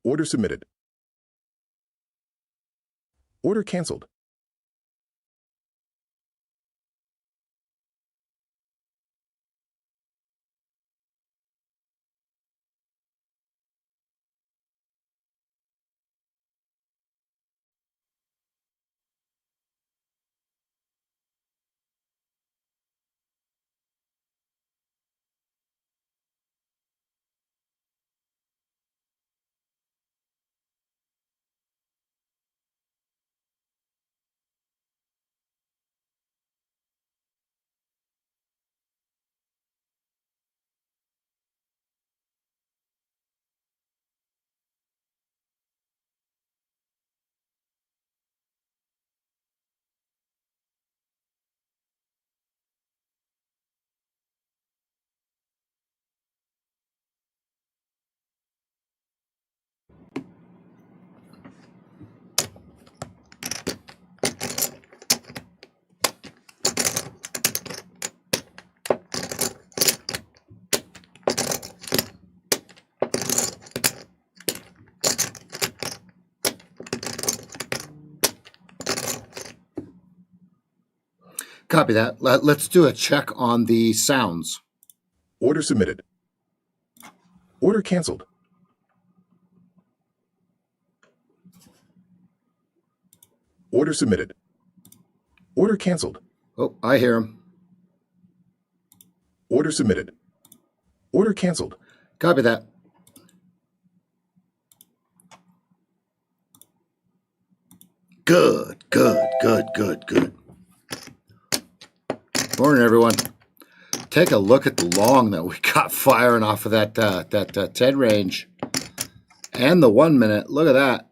Order submitted. Order canceled. Copy that. Let's do a check on the sounds. Order submitted. Order canceled. Order submitted. Order canceled. Oh, I hear him. Order submitted. Order canceled. Copy that. Good. Morning, everyone. Take a look at the long that we got firing off of that 10 range. And the 1 minute. Look at that.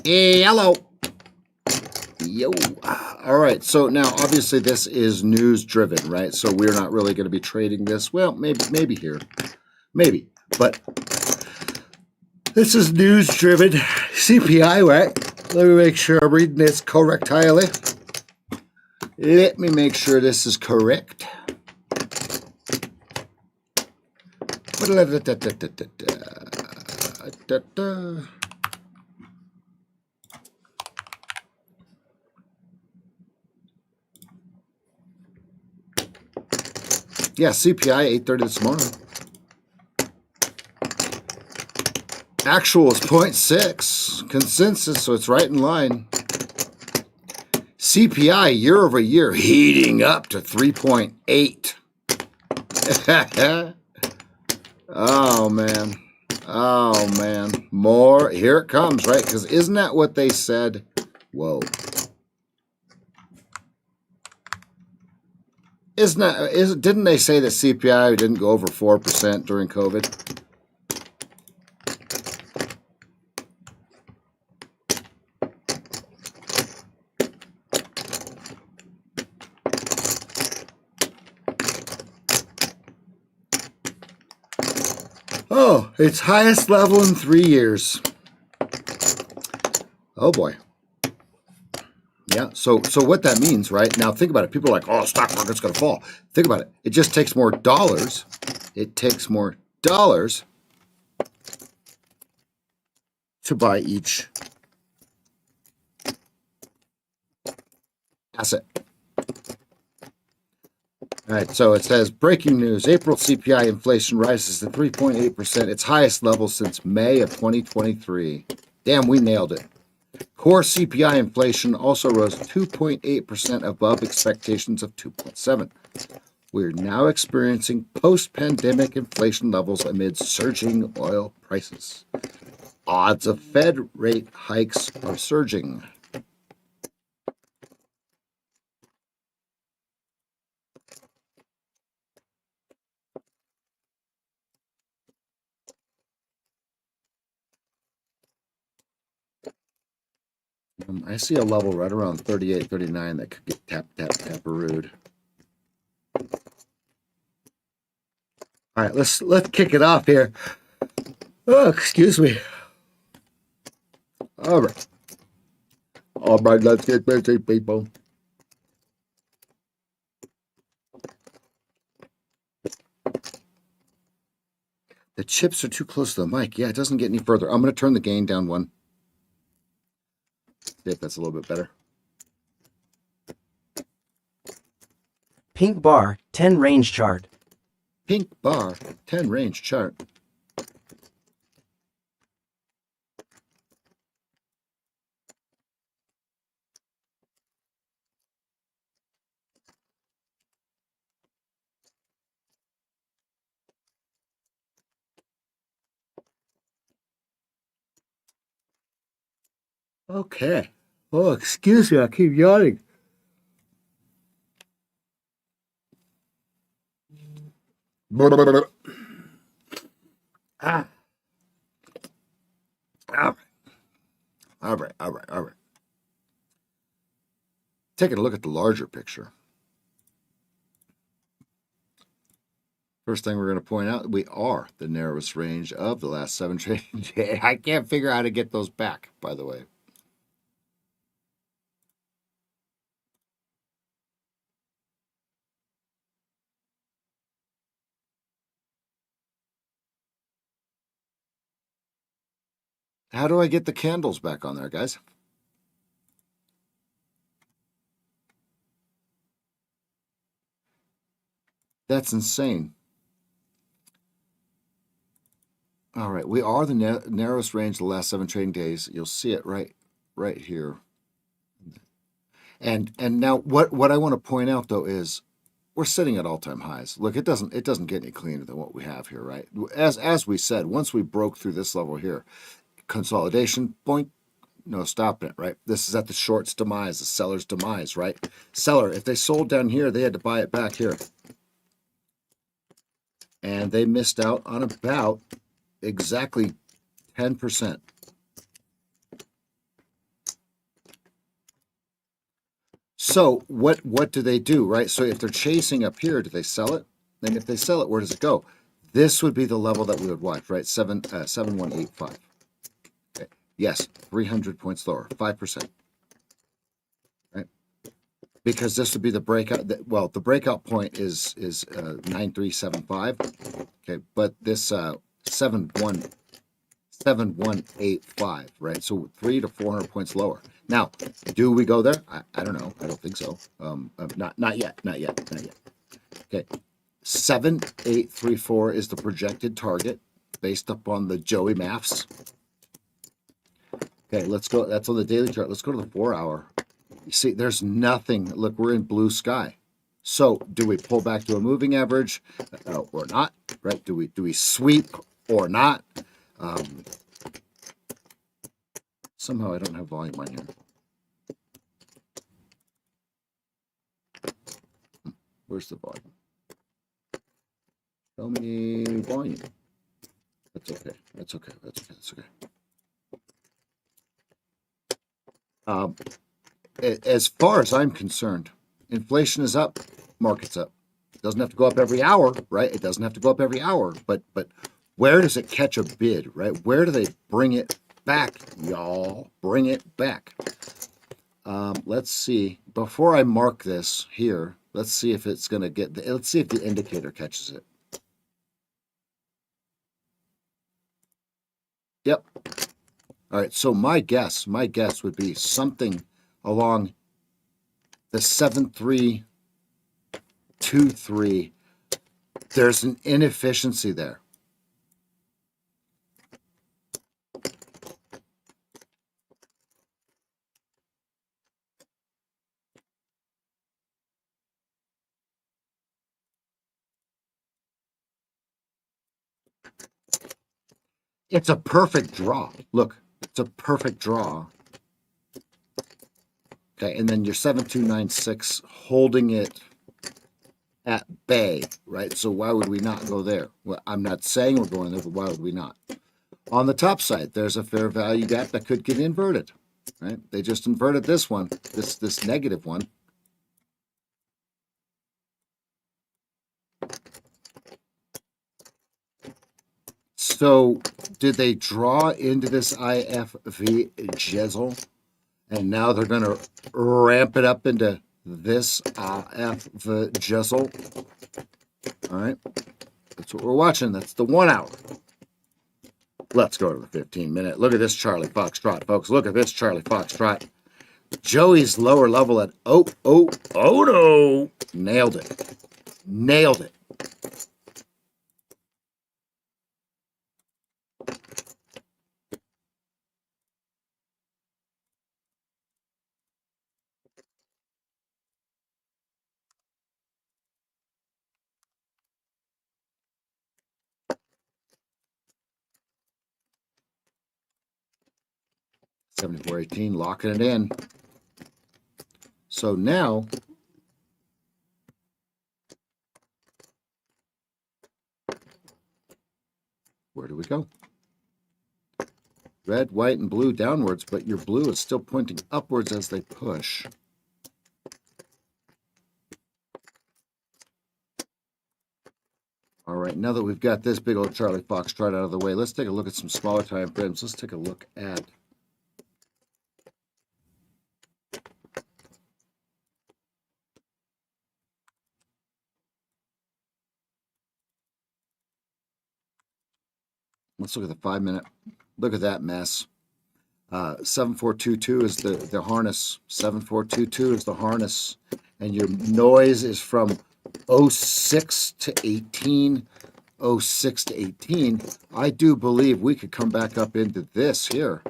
Hello. Yo. All right. So now, obviously, this is news driven, right? So we're not really going to be trading this. Well, maybe here. Maybe. But this is news driven. CPI, right? Let me make sure I'm reading this correctly. Let me make sure this is correct. Yeah, CPI 8:30 this morning. Actual is 0.6. Consensus, so it's right in line. CPI year over year heating up to 3.8. Oh, man. Oh, man. More. Here it comes, right? Because isn't that what they said? Whoa. Didn't they say that CPI didn't go over 4% during COVID? Oh, its highest level in 3 years. Oh boy. Yeah, so what that means, right? Now think about it. People are like, oh, stock market's going to fall. Think about it. It just takes more dollars. It takes more dollars to buy each asset. All right, so it says, breaking news, April CPI inflation rises to 3.8%, its highest level since May of 2023. Damn, we nailed it. Core CPI inflation also rose 2.8% above expectations of 2.7. We're now experiencing post-pandemic inflation levels amid surging oil prices. Odds of Fed rate hikes are surging. I see a level right around 38, 39 that could get taparooed. All right, let's kick it off here. Oh, excuse me. All right. All right, let's get busy, people. The chips are too close to the mic. Yeah, it doesn't get any further. I'm going to turn the gain down one. See if that's a little bit better. Pink bar, 10 range chart. Pink bar, 10 range chart. Okay. Oh, excuse me. I keep yawning. Ah. All right. Taking a look at the larger picture. First thing we're going to point out, we are the narrowest range of the last 7 trading days. I can't figure out how to get those back, by the way. How do I get the candles back on there, guys? That's insane. All right, we are the narrowest range of the last 7 trading days. You'll see it right here. And now what I want to point out though is we're sitting at all-time highs. Look, it doesn't get any cleaner than what we have here, right? As we said, once we broke through this level here, consolidation point, no stopping it, right? This is at the short's demise, the seller's demise, right? Seller, if they sold down here, they had to buy it back here. And they missed out on about exactly 10%. So what do they do, right? So if they're chasing up here, do they sell it? And if they sell it, where does it go? This would be the level that we would watch, right? 7185. Okay. Yes, 300 points lower, 5%. Right? Because this would be the breakout. Well, the breakout point is 9375. Okay, but this 7185, right? So 300 to 400 points lower. Now, do we go there? I don't know. I don't think so. Not yet. Okay, 7834 is the projected target based upon the Joey maths. Okay, let's go. That's on the daily chart. Let's go to the 4-hour. You see, there's nothing. Look, we're in blue sky. So, do we pull back to a moving average or not? Right? Do we sweep or not? Somehow I don't have volume on here. Where's the volume? Show me volume. That's okay. As far as I'm concerned, inflation is up, market's up. It doesn't have to go up every hour, right? It doesn't have to go up every hour, but where does it catch a bid, right? Where do they bring it back, y'all? Bring it back. Let's see. Before I mark this here, let's see if it's going to get, let's see if the indicator catches it. Yep. All right, so my guess would be something along the 7323. There's an inefficiency there. It's a perfect draw. Look, it's a perfect draw. Okay, and then your 7296 holding it at bay, right? So why would we not go there? Well, I'm not saying we're going there, but why would we not? On the top side, there's a fair value gap that could get inverted, right? They just inverted this one, this negative one. So did they draw into this IFV jizzle? And now they're going to ramp it up into this IFV jizzle. All right. That's what we're watching. That's the 1 hour. Let's go to the 15-minute. Look at this Charlie Foxtrot, folks. Look at this Charlie Foxtrot. Joey's lower level at oh no. Nailed it. Nailed it. $74.18, locking it in. So now, where do we go? Red, white, and blue downwards, but your blue is still pointing upwards as they push. All right, now that we've got this big old Charlie Foxtrot out of the way, let's take a look at some smaller time frames. Let's take a look at let's look at the 5-minute. Look at that mess. 7422 is the harness. 7422 is the harness. And your noise is from 06 to 18. 06 to 18. I do believe we could come back up into this here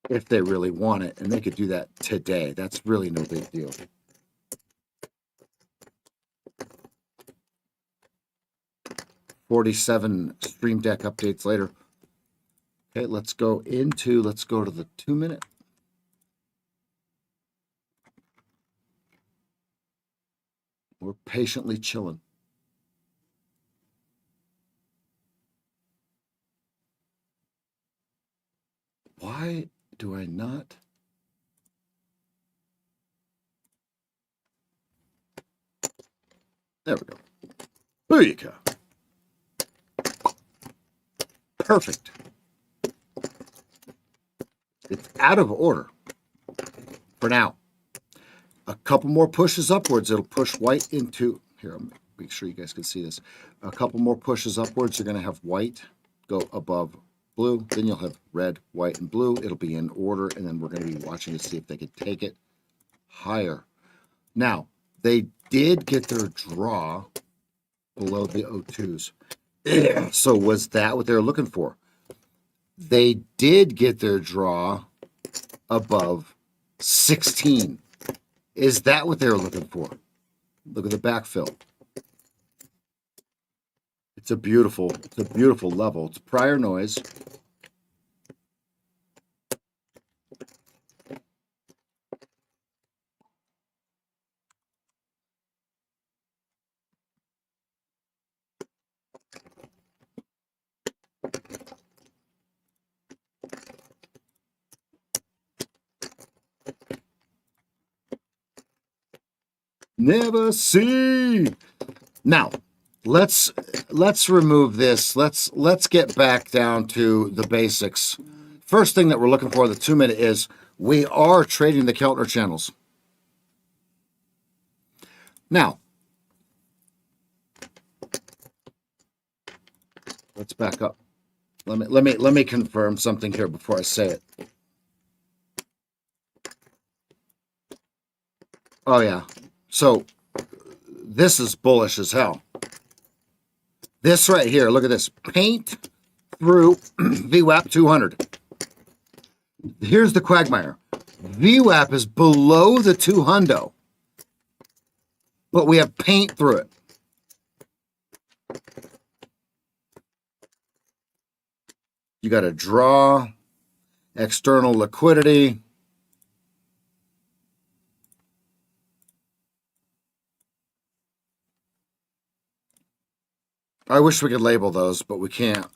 if they really want it. And they could do that today. That's really no big deal. $47 Stream Deck updates later. Okay, let's go to the 2-minute. We're patiently chilling. Why do I not? There we go. Booyaka. Perfect. It's out of order for now. A couple more pushes upwards. It'll push white into, here, I'll make sure you guys can see this. A couple more pushes upwards. You're going to have white go above blue. Then you'll have red, white, and blue. It'll be in order, and then we're going to be watching to see if they can take it higher. Now, they did get their draw below the O2s. So was that what they were looking for? They did get their draw above 16. Is that what they were looking for? Look at the backfill. It's a beautiful level. It's prior noise. Never see. Now, let's remove this. Let's get back down to the basics. First thing that we're looking for, the 2-minute, is we are trading the Keltner channels. Now, let's back up. Let me confirm something here before I say it. Oh yeah. So this is bullish as hell. This right here, look at this. Paint through VWAP 200. Here's the quagmire. VWAP is below the 200, but we have paint through it. You got to draw, external liquidity. I wish we could label those, but we can't.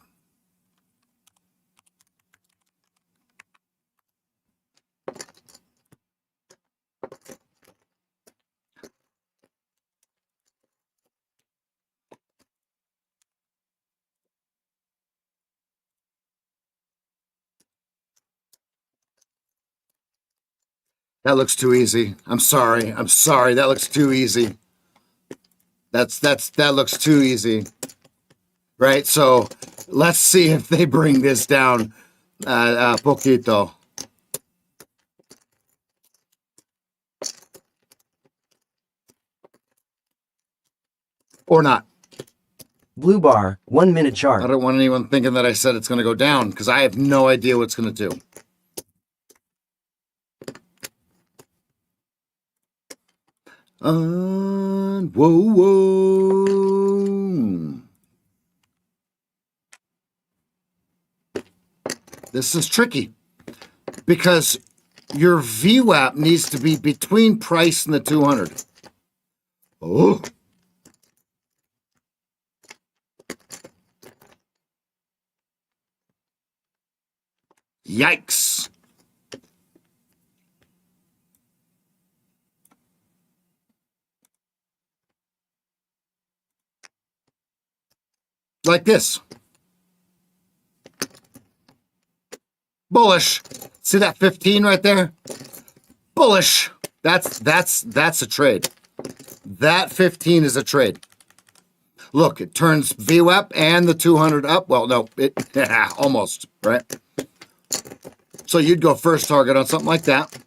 That looks too easy. I'm sorry. I'm sorry. That looks too easy. That looks too easy. Right? So let's see if they bring this down poquito. Or not. Blue bar, 1 minute I chart. don't want anyone thinking that I said it's going to go down because I have no idea what it's going to do. Whoa, whoa. This is tricky because your VWAP needs to be between price and the 200. Oh. Yikes. Like this. Bullish. See that 15 right there? Bullish. That's a trade. That 15 is a trade. Look, it turns VWAP and the 200 up. Well, no, it almost, right? So you'd go first target on something like that.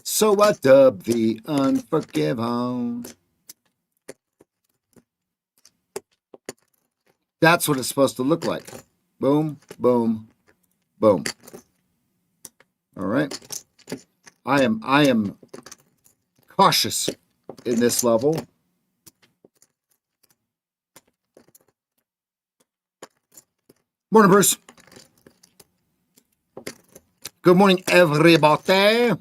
So I dub the unforgiven. That's what it's supposed to look like. Boom, boom, boom. All right. I am cautious in this level. Morning, Bruce. Good morning, everybody.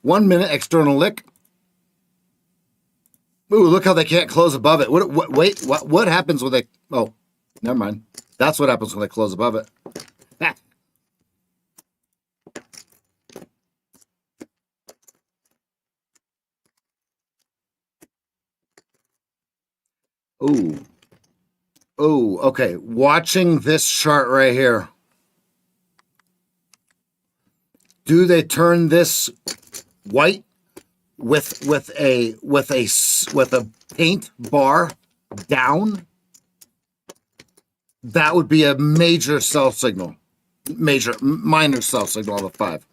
1 minute external lick. Ooh, look how they can't close above it. What happens when they... Oh, never mind. That's what happens when they close above it. Ah. Ooh. Ooh, okay. Watching this chart right here. Do they turn this white with a paint bar down? That would be a major sell signal. Minor sell signal on the 5.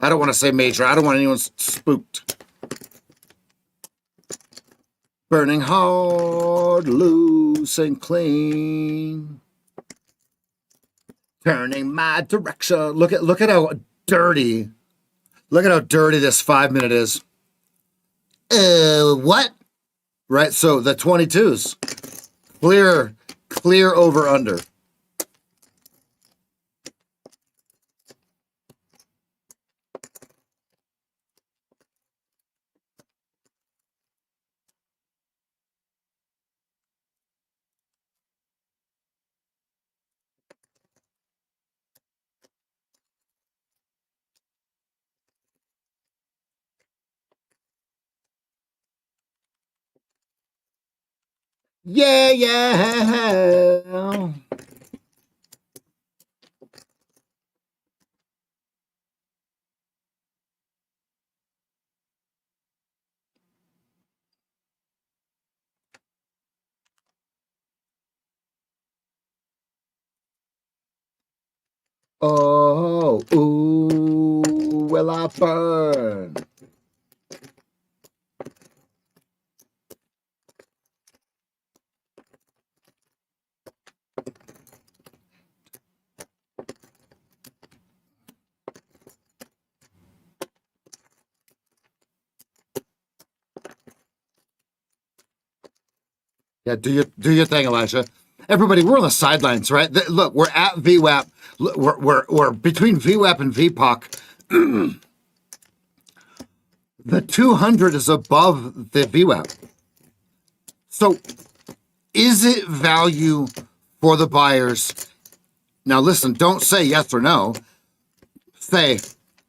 I don't want to say major. I don't want anyone spooked. Burning hard, loose and clean. Turning my direction. Look at how dirty. Look at how dirty this 5 minute is. What? Right, so the 22s. Clear over under. Yeah. Oh, ooh, will I burn? Yeah, do your thing, Elijah. Everybody, we're on the sidelines, right? Look, we're at VWAP. Look, we're between VWAP and VPOC. The 200 is above the VWAP. So is it value for the buyers? Now listen, don't say yes or no. Say,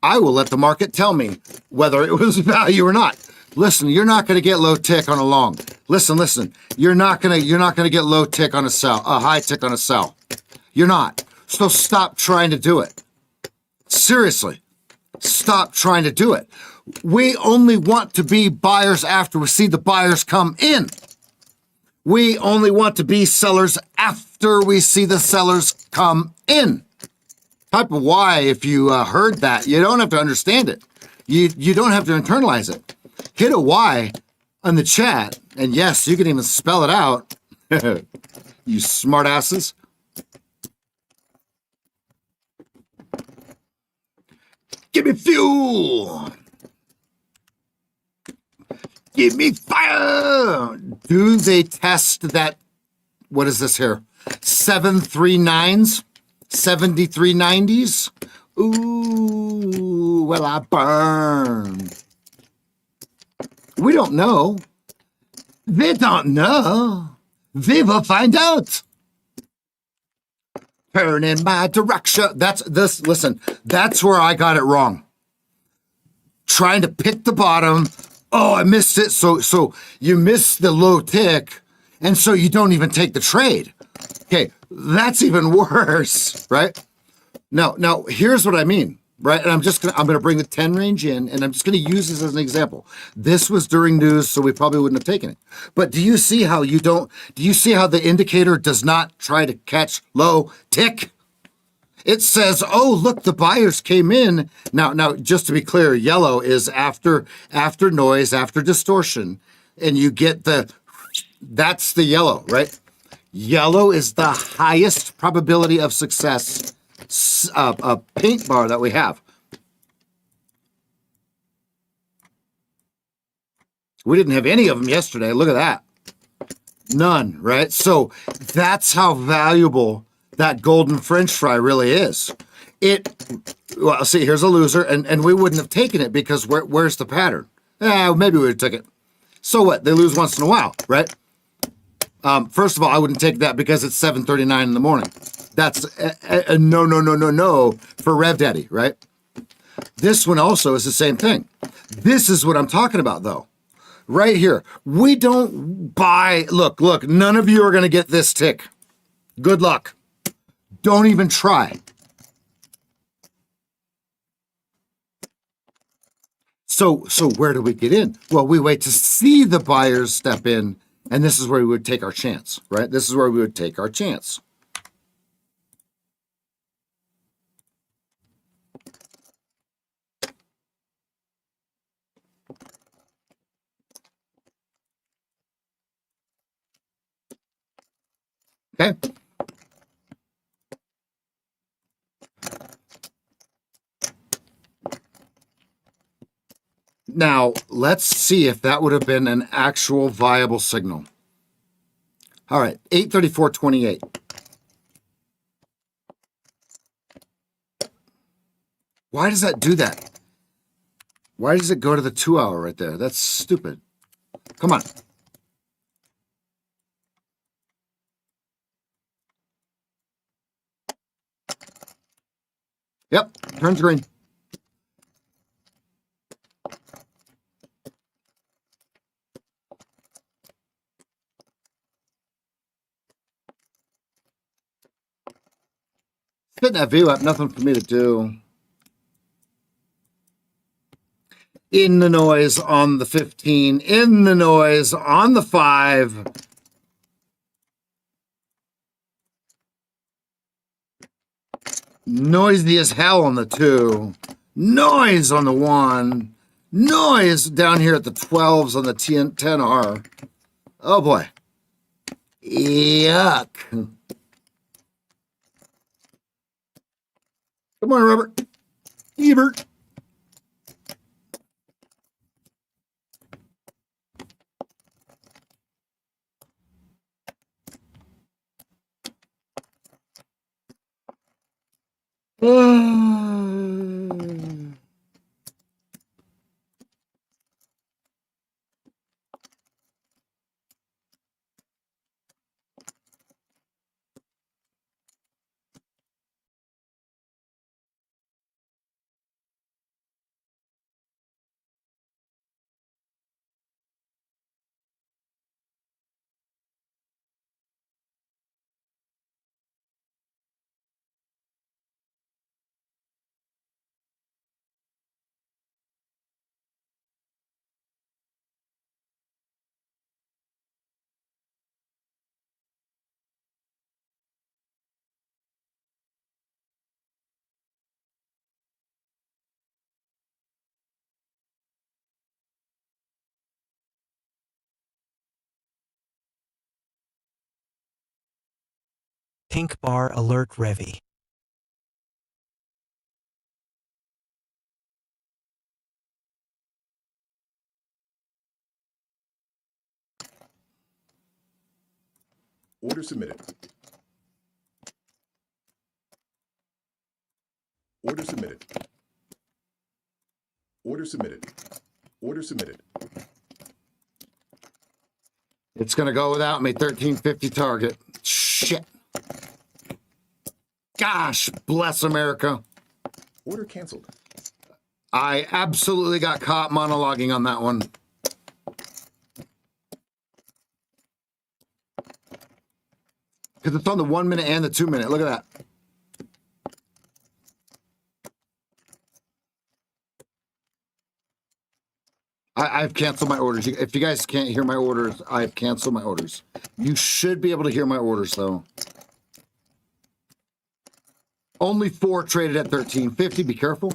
I will let the market tell me whether it was value or not. Listen, you're not going to get low tick on a long. Listen. You're not going to get low tick on a sell, a high tick on a sell. You're not. So stop trying to do it. Seriously, stop trying to do it. We only want to be buyers after we see the buyers come in. We only want to be sellers after we see the sellers come in. Type of why, if you heard that, you don't have to understand it. You don't have to internalize it. Hit a Y on the chat, and yes, you can even spell it out. You smartasses. Give me fuel. Give me fire. Do they test that? What is this here? 739s? 7390s? Ooh, well, I burn. We don't know. They don't know. We will find out. Turn in my direction. That's this. Listen, that's where I got it wrong. Trying to pick the bottom. Oh, I missed it. So you missed the low tick, and so you don't even take the trade. Okay, that's even worse, right? Now here's what I mean, right? And I'm gonna bring the 10 range in, and I'm just gonna use this as an example. This was during news, so we probably wouldn't have taken it. But do you see how do you see how the indicator does not try to catch low tick? It says, oh, look, the buyers came in. Now, just to be clear, yellow is after noise, after distortion, and you get that's the yellow, right? Yellow is the highest probability of success paint bar that we have. We didn't have any of them yesterday. Look at that. None, right? So that's how valuable that golden French fry really is. Well, see, here's a loser, and we wouldn't have taken it because where's the pattern? Maybe we would have took it. So what? They lose once in a while, right? First of all, I wouldn't take that because it's 7:39 in the morning. That's a no for Rev Daddy, right? This one also is the same thing. This is what I'm talking about, though. Right here. We don't buy. Look, none of you are going to get this tick. Good luck. Don't even try. So where do we get in? Well, we wait to see the buyers step in, and this is where we would take our chance, right? This is where we would take our chance. Okay. Now, let's see if that would have been an actual viable signal. All right, 834.28. Why does that do that? Why does it go to the 2 hour right there? That's stupid. Come on. Yep, turns green. Spitting that view up, nothing for me to do. In the noise on the 15, in the noise on the 5. Noisy as hell on the 2. Noise on the 1. Noise down here at the 12s on the 10R. Oh boy. Yuck. Come on, Robert. Ebert. pink bar alert Revy. Order submitted. Order submitted. Order submitted. Order submitted. It's going to go without me. 1350 target. Shit. Gosh, bless America. Order canceled. I absolutely got caught monologuing on that one. Because it's on the 1 minute and the 2 minute. Look at that. I've canceled my orders. If you guys can't hear my orders, I've canceled my orders. You should be able to hear my orders, though. Only 4 traded at 1350. Be careful.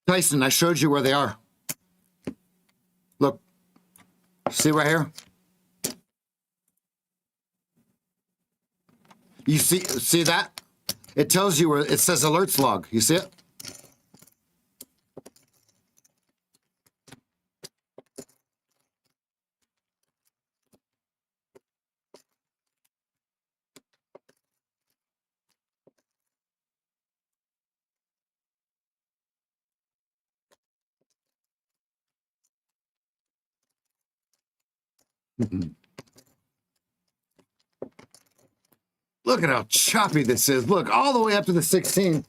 Tyson, I showed you where they are. Look. See right here? You see that? It tells you where it says alerts log. You see it? Look at how choppy this is. Look, all the way up to the 16.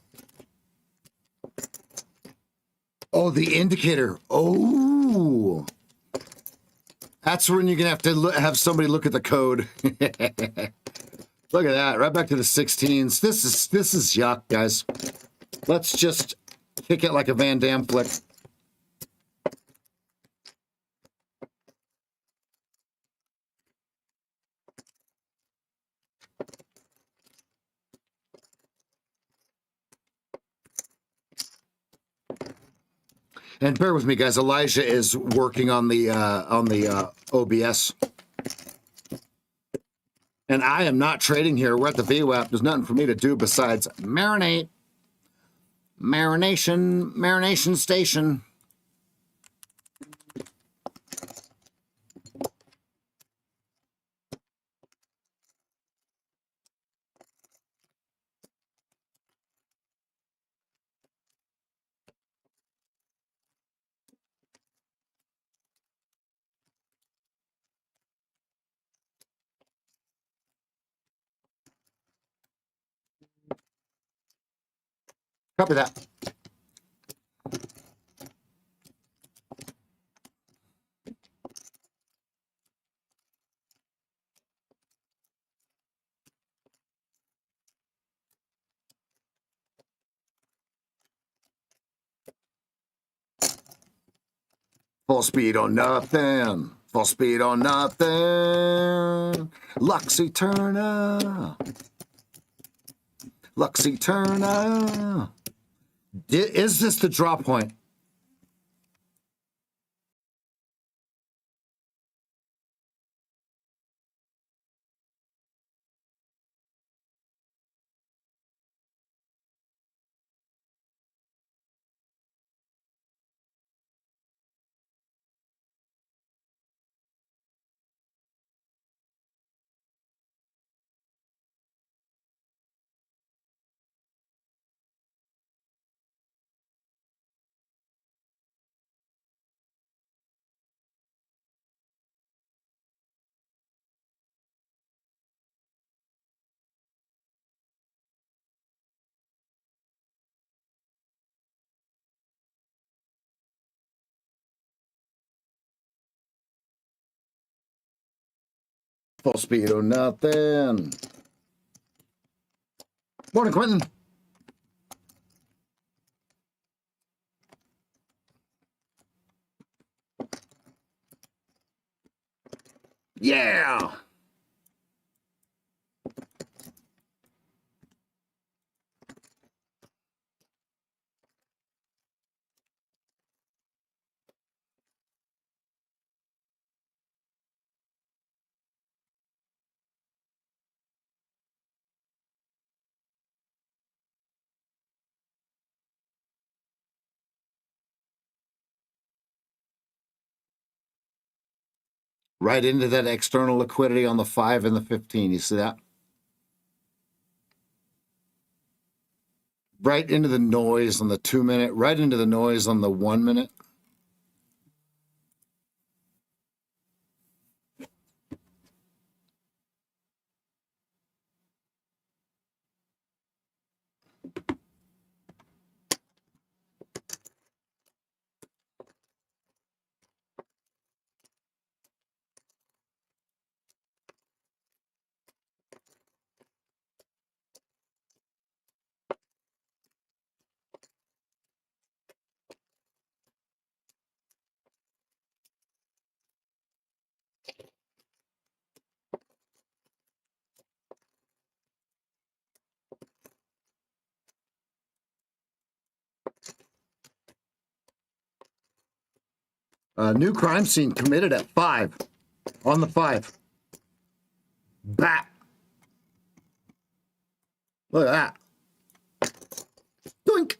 Oh, the indicator. Oh. That's when you're going to have to have somebody look at the code. Look at that. Right back to the 16s. This is yuck, guys. Let's just kick it like a Van Damme flick. And bear with me, guys. Elijah is working on the OBS, and I am not trading here. We're at the VWAP. There's nothing for me to do besides marinate, marination station. Copy that. Full speed on nothing. Full speed on nothing. Luxy Turner. Luxy Turner. Is this the drop point? Full speed or nothing. Morning, Quentin. Yeah. right into that external liquidity on the 5 and the 15. You see that? Right into the noise on the 2 minute, right into the noise on the 1 minute. New crime scene committed at 5. On the 5. Bat. Look at that. Doink.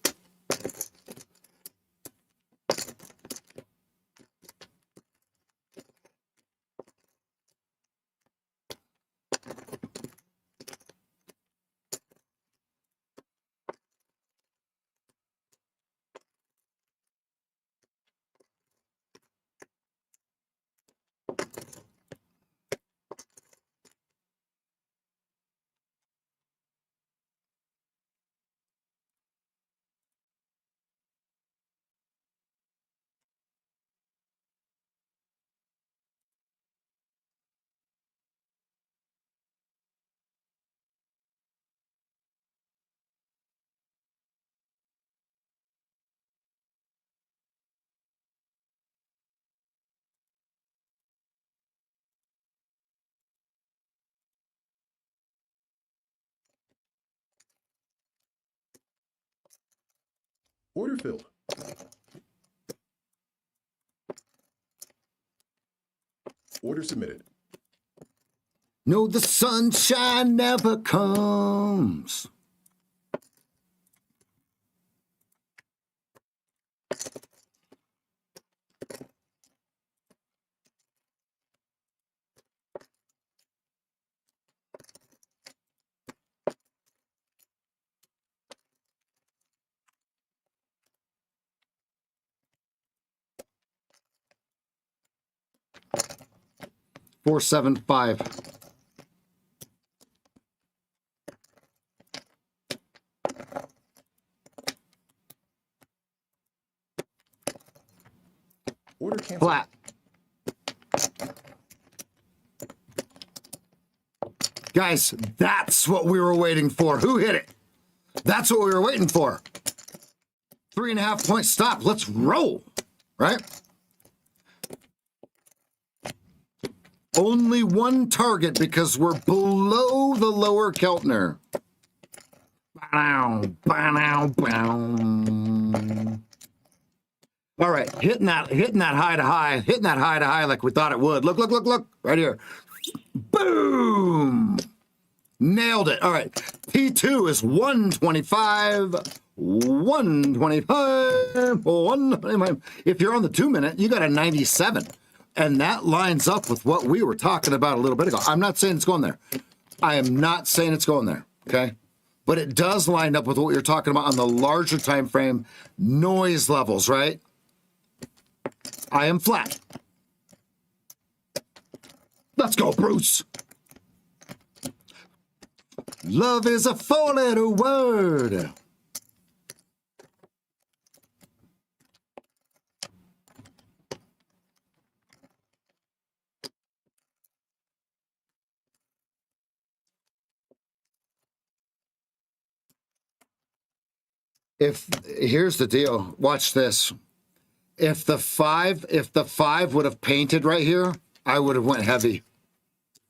Order filled. Order submitted. No, the sunshine never comes. Four, 7, 5. Order canceled. Flat. Guys, that's what we were waiting for. Who hit it? That's what we were waiting for. 3.5 point stop. Let's roll. Right? Only one target because we're below the lower Keltner. Bow, bow, bow. All right, hitting that high to high like we thought it would. Look, look, look, look, right here. Boom! Nailed it. All right, T2 is 125, 125, 125. If you're on the 2 minute, you got a 97. And that lines up with what we were talking about a little bit ago. I'm not saying it's going there. I am not saying it's going there, okay? But it does line up with what you're talking about on the larger time frame noise levels, right? I am flat. Let's go, Bruce. Love is a 4-letter word. Here's the deal, watch this. If the five would have painted right here, I would have went heavy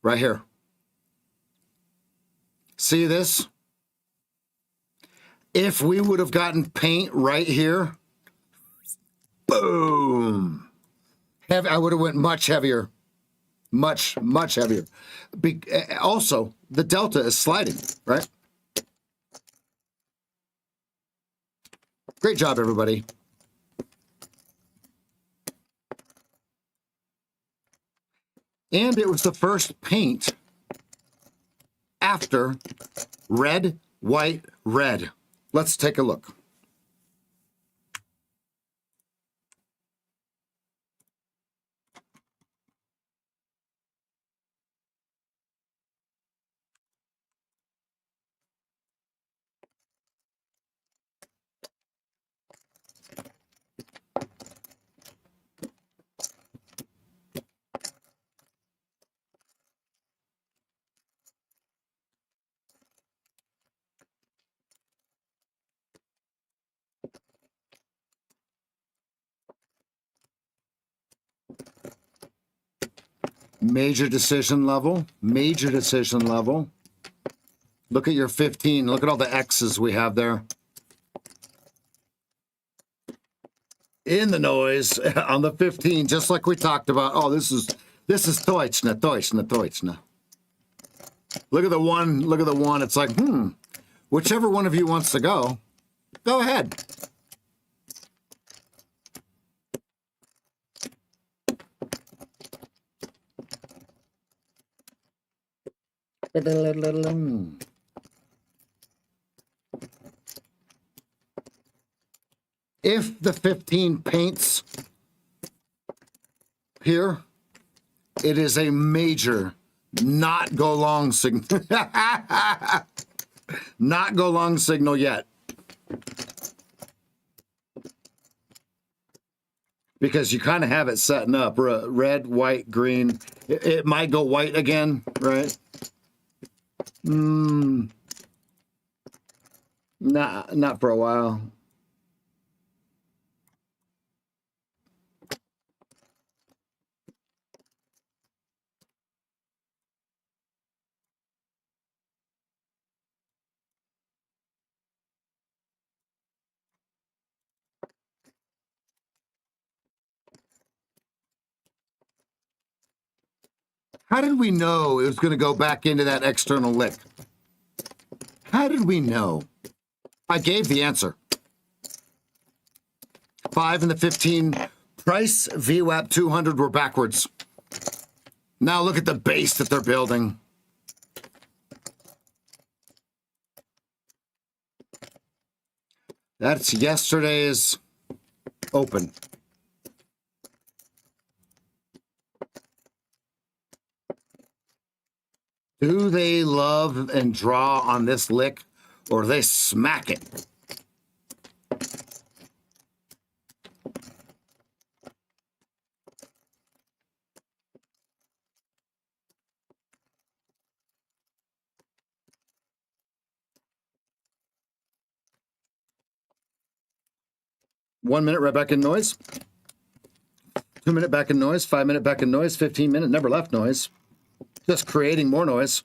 right here. See this? If we would have gotten paint right here, boom. I would have went much heavier, much heavier. Also, the delta is sliding, right? Great job, everybody. And it was the first paint after red, white, red. Let's take a look. Major decision level, major decision level. Look at your 15. Look at all the X's we have there. In the noise on the 15, just like we talked about. Oh, this is Deutschne, Deutschne, Deutschne. Look at the one. It's like, whichever one of you wants to go ahead. If the 15 paints here, it is a major not go long signal. Not go long signal yet. Because you kind of have it setting up. Red, white, green. It might go white again, right? Not for a while. How did we know it was going to go back into that external lick? How did we know? I gave the answer. 5 and the 15 price VWAP 200 were backwards. Now look at the base that they're building. That's yesterday's open. Do they love and draw on this lick, or they smack it? One minute right back in noise. 2 minute back in noise. 5 minute back in noise. 15 minute never left noise. Just creating more noise.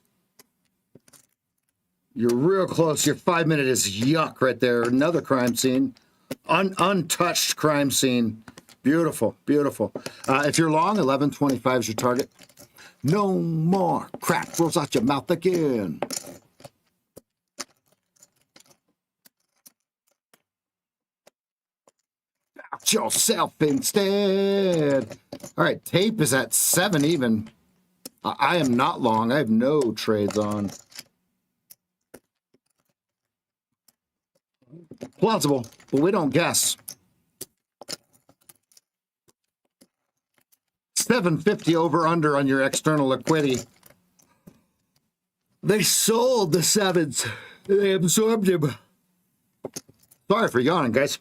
You're real close. Your 5 minute is yuck right there. Another crime scene. Untouched crime scene. Beautiful, beautiful. If you're long, 11:25 is your target. No more crap rolls out your mouth again. Out yourself instead. All right, tape is at 7 even. I am not long. I have no trades on. Plausible, but we don't guess. 750 over under on your external liquidity. They sold the sevens. They absorbed him. Sorry for yawning, guys.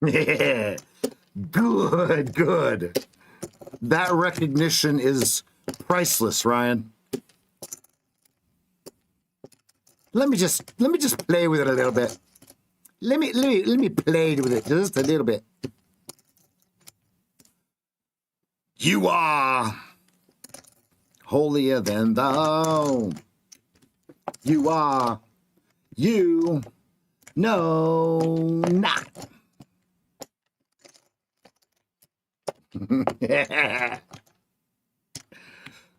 Good, good. That recognition is priceless, Ryan. Let me just play with it a little bit. Let me play with it just a little bit. You are holier than thou. You are You know not.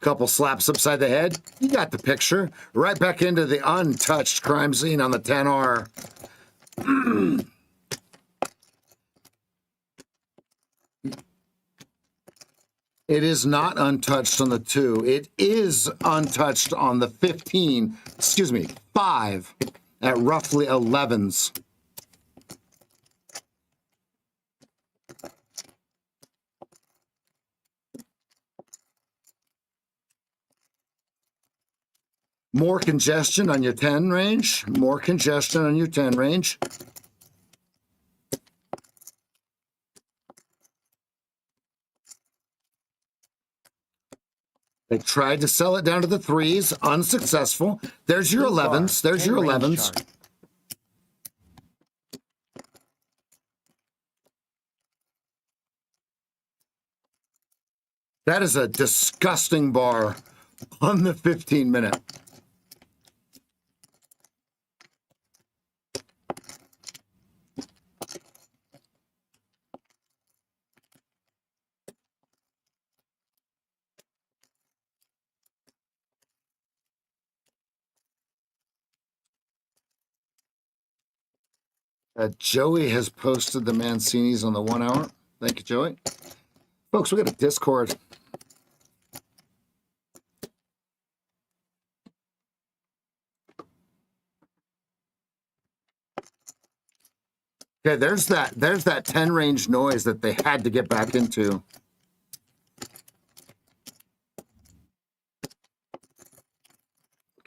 Couple slaps upside the head. You got the picture. Right back into the untouched crime scene on the 10R. It is not untouched on the 2. It is untouched on the 15, excuse me, 5 at roughly 11s. More congestion on your 10 range. More congestion on your 10 range. They tried to sell it down to the 3s, unsuccessful. There's your 11s. There's your 11s. That is a disgusting bar on the 15-minute. Joey has posted the Mancinis on the 1 hour. Thank you, Joey. Folks, we got a Discord. Okay, there's that 10 range noise that they had to get back into.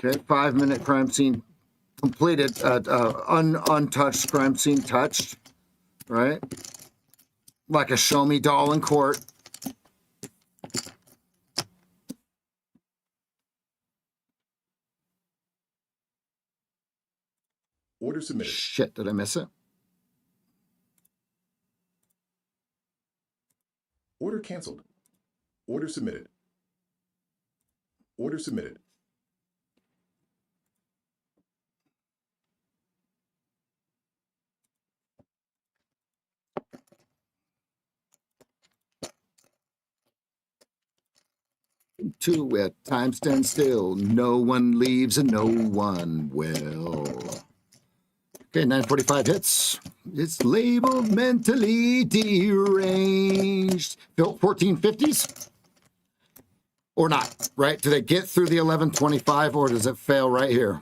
Okay, 5-minute crime scene completed, untouched crime scene touched, right? Like a show me doll in court. Order submitted. Shit, did I miss it? Order canceled. Order submitted. Order submitted. Two at time stand still. No one leaves and no one will. Okay, 945 hits. It's labeled mentally deranged. 1450s? Or not, right? Do they get through the 1125 or does it fail right here?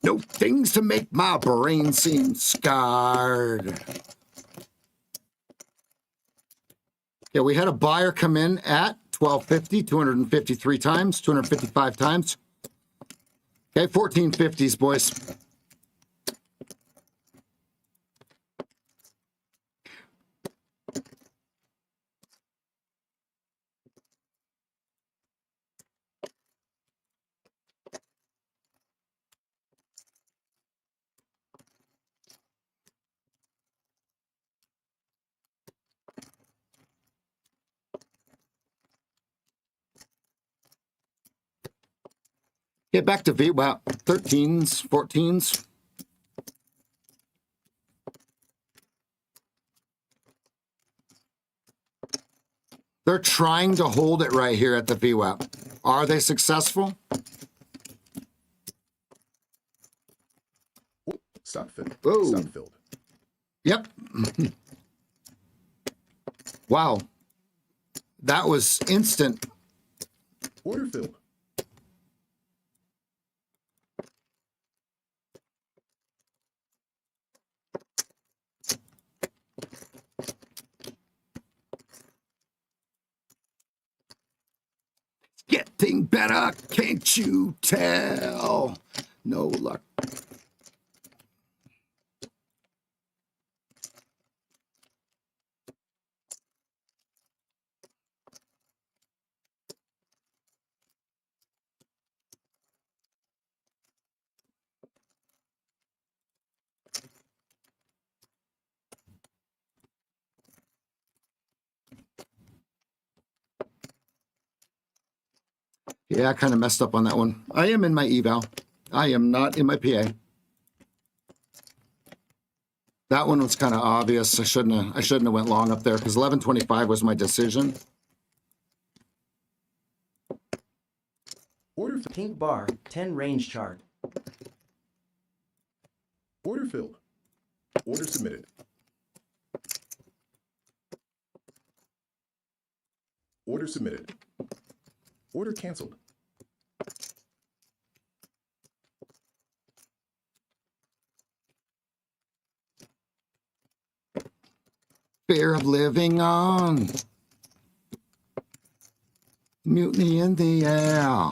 No things to make my brain seem scarred. Yeah, we had a buyer come in at 1250, 253 times, 255 times. Okay, 1450s, boys. Get back to V, wow, 13s, 14s. They're trying to hold it right here at the VWAP. Are they successful? Oh, stop filled. Whoa. Stop filled. Yep. Wow. That was instant. Order filled. Getting better, can't you tell? No luck. Yeah, I kind of messed up on that one. I am in my eval. I am not in my PA. That one was kind of obvious. I shouldn't have went long up there because 1125 was my decision. Order Pink bar, 10 range chart. order filled. Order submitted. Order submitted. Order canceled. Fear of living on. Mutiny in the air.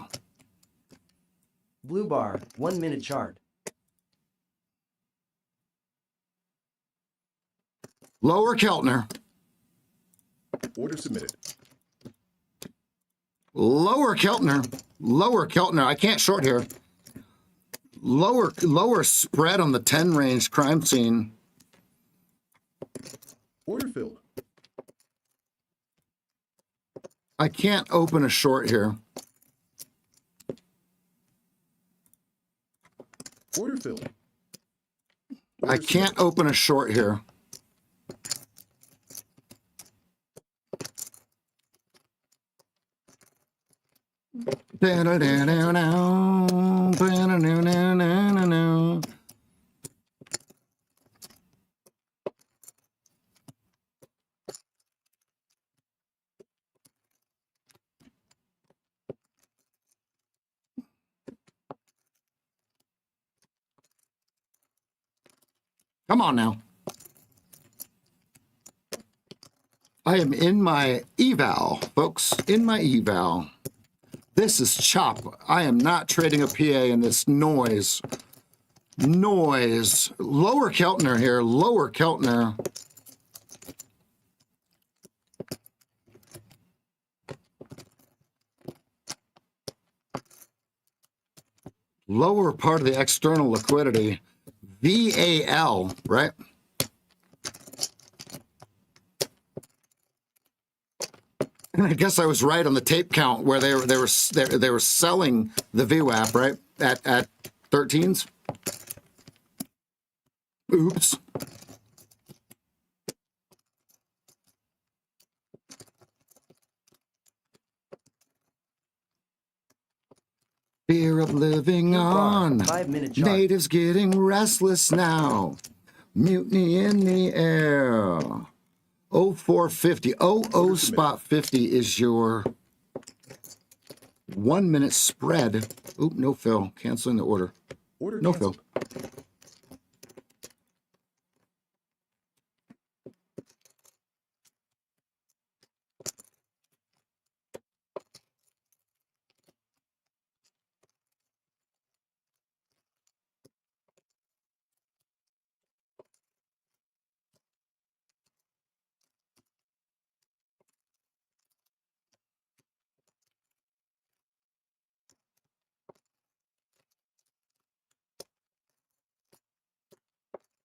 Blue bar, 1 minute chart. Lower Keltner. Order submitted. Lower Keltner. Lower Keltner. I can't short here. Lower spread on the 10 range crime scene. Order filled. I can't open a short here. Order filled. I can't open a short here. Come on now. I am in my eval, folks, in my eval. This is chop. I am not trading a PA in this noise. Noise. Lower Keltner here. Lower Keltner. Lower part of the external liquidity. VAL, right? I guess I was right on the tape count where they were selling the VWAP, right? At 13s. Oops. Fear of living on. 5 minute chart. Natives getting restless now. Mutiny in the air. 0450. 00 spot 50 is your 1 minute spread. Oop, no fill. Canceling the order. Order No canceled. fill.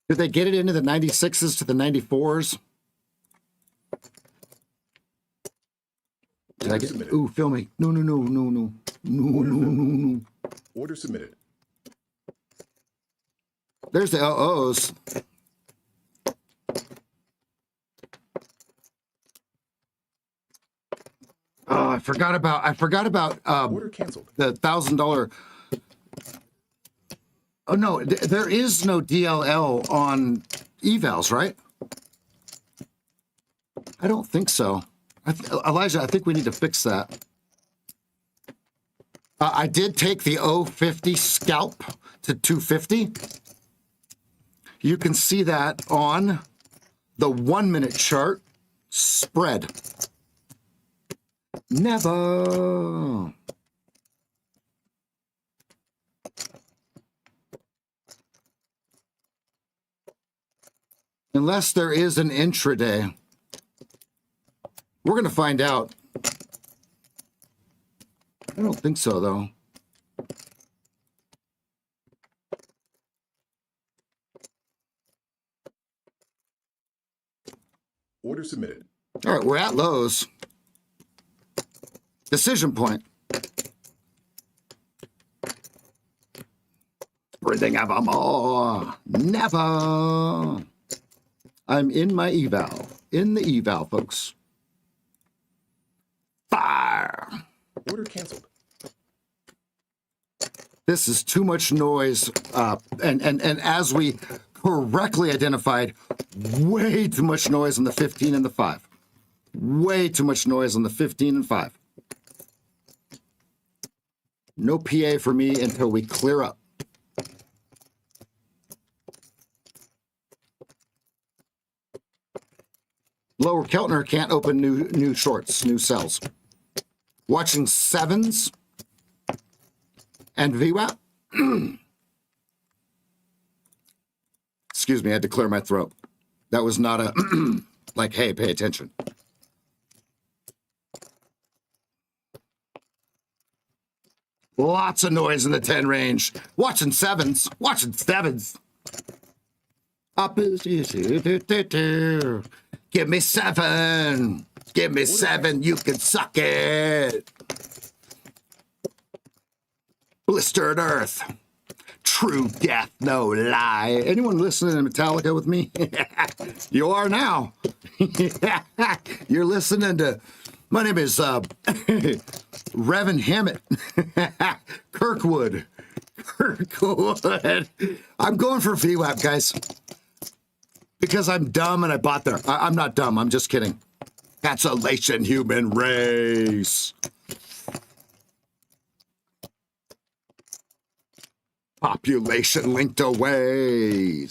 Did they get it into the 96s to the 94s? Did I get? Submitted. Ooh, fill me. No. Order submitted. There's the OOs. Oh, I forgot about Order canceled. the $1,000. Oh no, there is no DLL on evals, right? I don't think so. Elijah, I think we need to fix that. I did take the 050 scalp to 250. You can see that on the 1 minute chart spread. Never. Unless there is an intraday. We're going to find out. I don't think so, though. Order submitted. All right, we're at lows. Decision point. everything evermore. Never. I'm in my eval. In the eval, folks. Fire. Order canceled. This is too much noise. And as we correctly identified, way too much noise on the 15 and the 5. Way too much noise on the 15 and 5. No PA for me until we clear up. Lower Keltner can't open new shorts, new cells. Watching 7s and VWAP. Excuse me, I had to clear my throat. That was not a, like, hey, pay attention. Lots of noise in the 10 range. Watching 7s. Watching 7s. Up is give me 7. Give me 7. You can suck it. Blistered Earth. True death, no lie. Anyone listening to Metallica with me? You are now. You're listening to, my name is Reverend Hammett. Kirkwood. I'm going for VWAP, guys. Because I'm dumb and I bought there. I'm not dumb. I'm just kidding. Cancellation human race. Population linked away.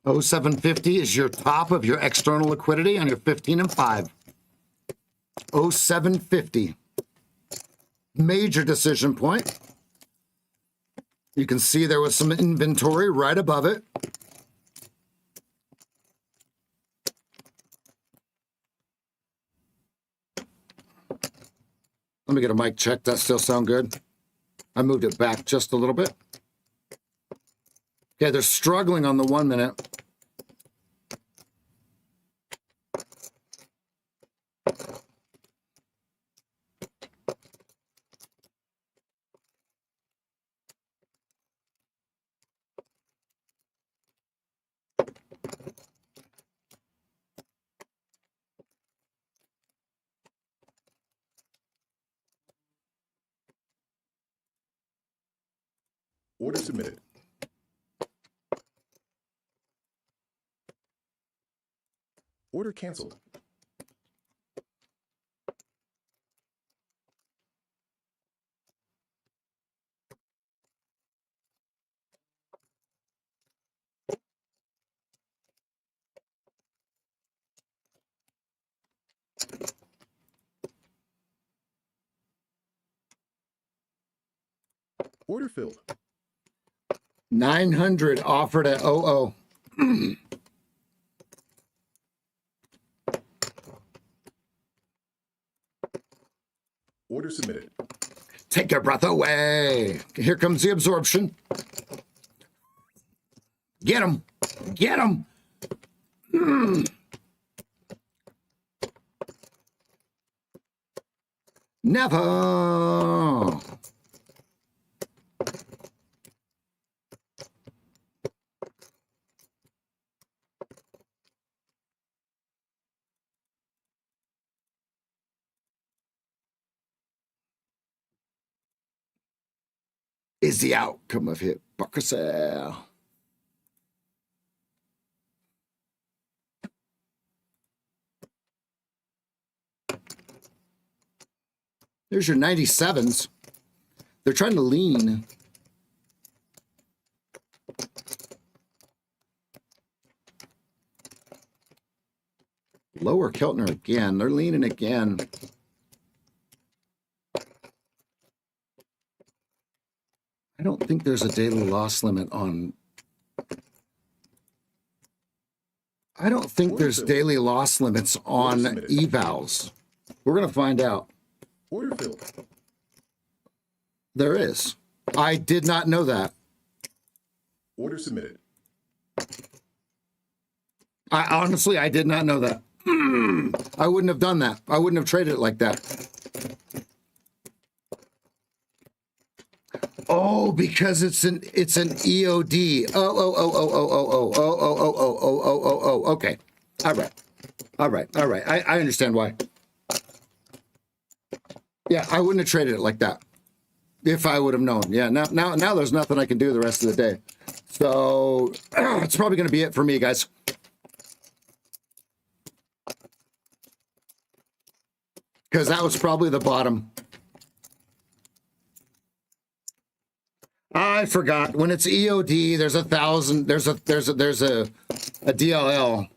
Oh, 750 is your top of your external liquidity on your 15 and 5. Oh, 750. Major decision point. You can see there was some inventory right above it. Let me get a mic check. That still sound good? I moved it back just a little bit. Okay, they're struggling on the 1 minute. Order submitted. Order canceled. Order filled. 900 offered at 00. Order submitted. Take your breath away. Here comes the absorption. Get him. Get him. Never. Is the outcome of hypocrisy. There's your 97s. They're trying to lean. Lower Keltner again. They're leaning again. I don't think there's a daily loss limit on. I don't think there's daily loss limits on evals. We're going to find out. Order filled. There is. I did not know that. Order submitted. I did not know that. I wouldn't have done that. I wouldn't have traded it like that. Oh, because it's an EOD. Oh. Okay. All right. I understand why. Yeah, I wouldn't have traded it like that if I would have known. Yeah, now there's nothing I can do the rest of the day. So it's probably going to be it for me, guys. Because that was probably the bottom. I forgot. When it's EOD, there's 1,000. There's a DLL.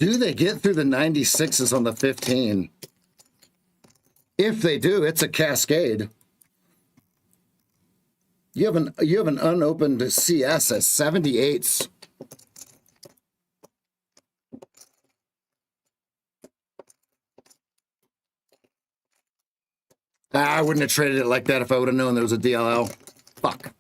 Do they get through the 96s on the 15? If they do, it's a cascade. You have an unopened CS at 78s. I wouldn't have traded it like that if I would have known there was a DLL. Fuck.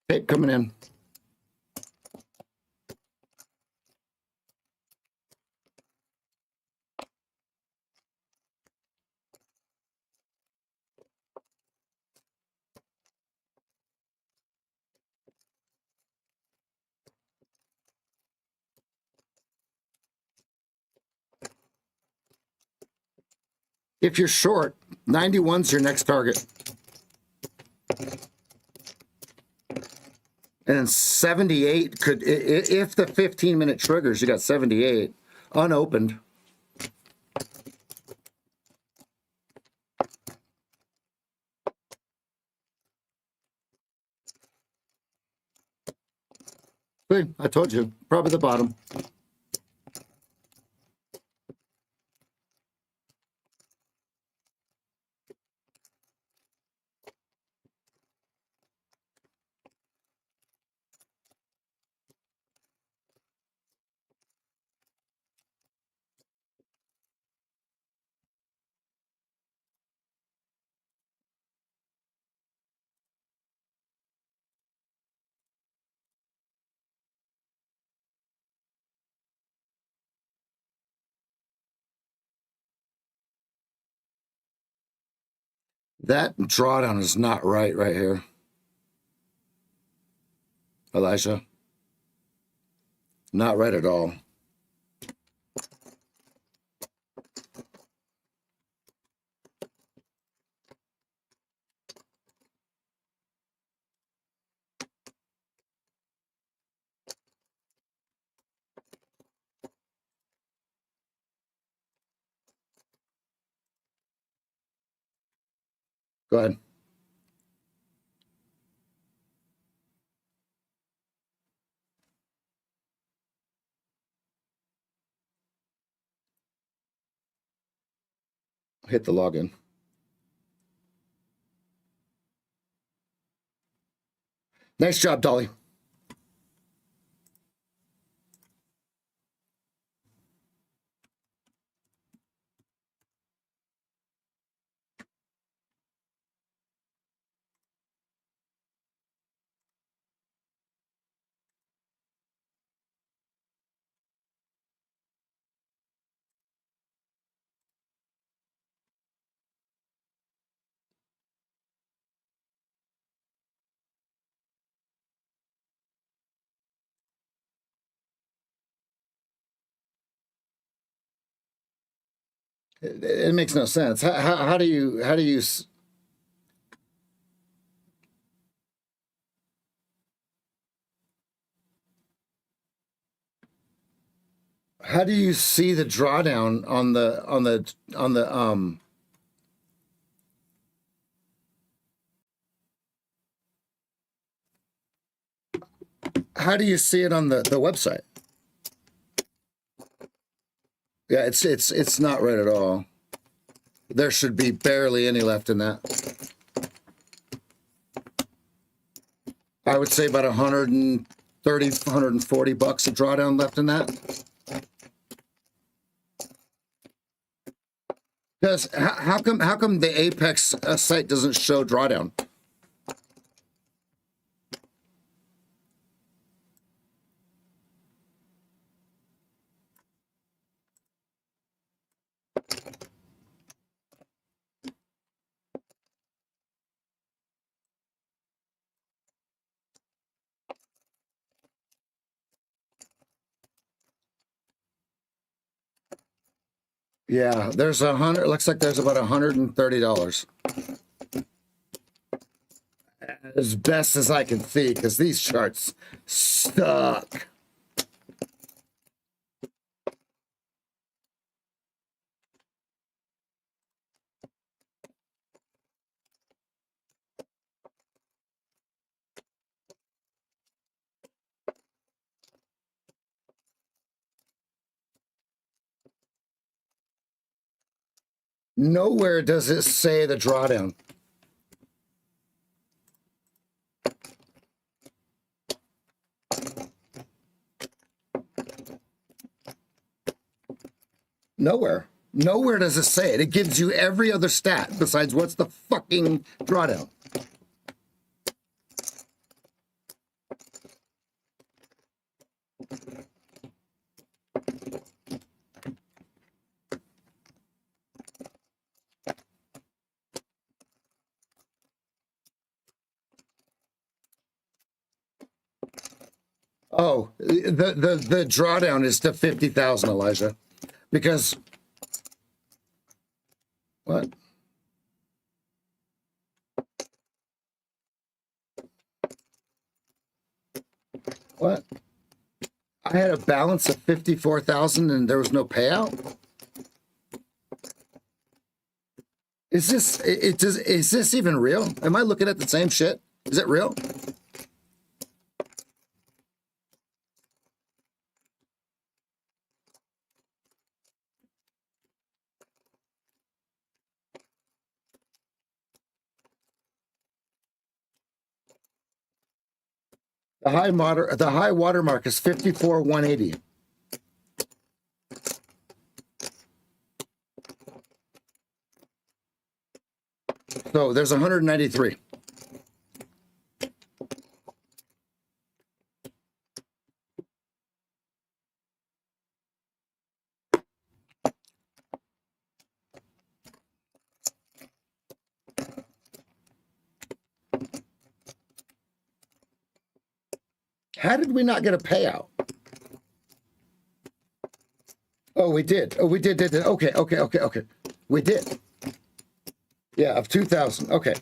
Tape coming in. If you're short, 91's your next target. And 78 could, if the 15-minute triggers, you got 78 unopened. See, I told you, probably the bottom. That drawdown is not right here. Elijah. Not right at all. Go ahead. Hit the login. Nice job, Dolly. It makes no sense. How do you how do you see the drawdown on the how do you see it on the website? Yeah, it's not right at all. There should be barely any left in that. I would say about 130, 140 bucks a drawdown left in that. Because how come the Apex site doesn't show drawdown? Yeah, there's looks like there's about $130. As best as I can see, because these charts suck. Nowhere does it say the drawdown. Nowhere. Nowhere does it say it. It gives you every other stat besides what's the fucking drawdown. Oh, the drawdown is to 50,000, Elijah, because what? What? I had a balance of 54,000 and there was no payout. Is this even real? Am I looking at the same shit? Is it real? The high water mark is 54,180. So there's 193. How did we not get a payout? Oh, we did. Oh, we did. Okay. We did. Yeah, of 2,000. Okay.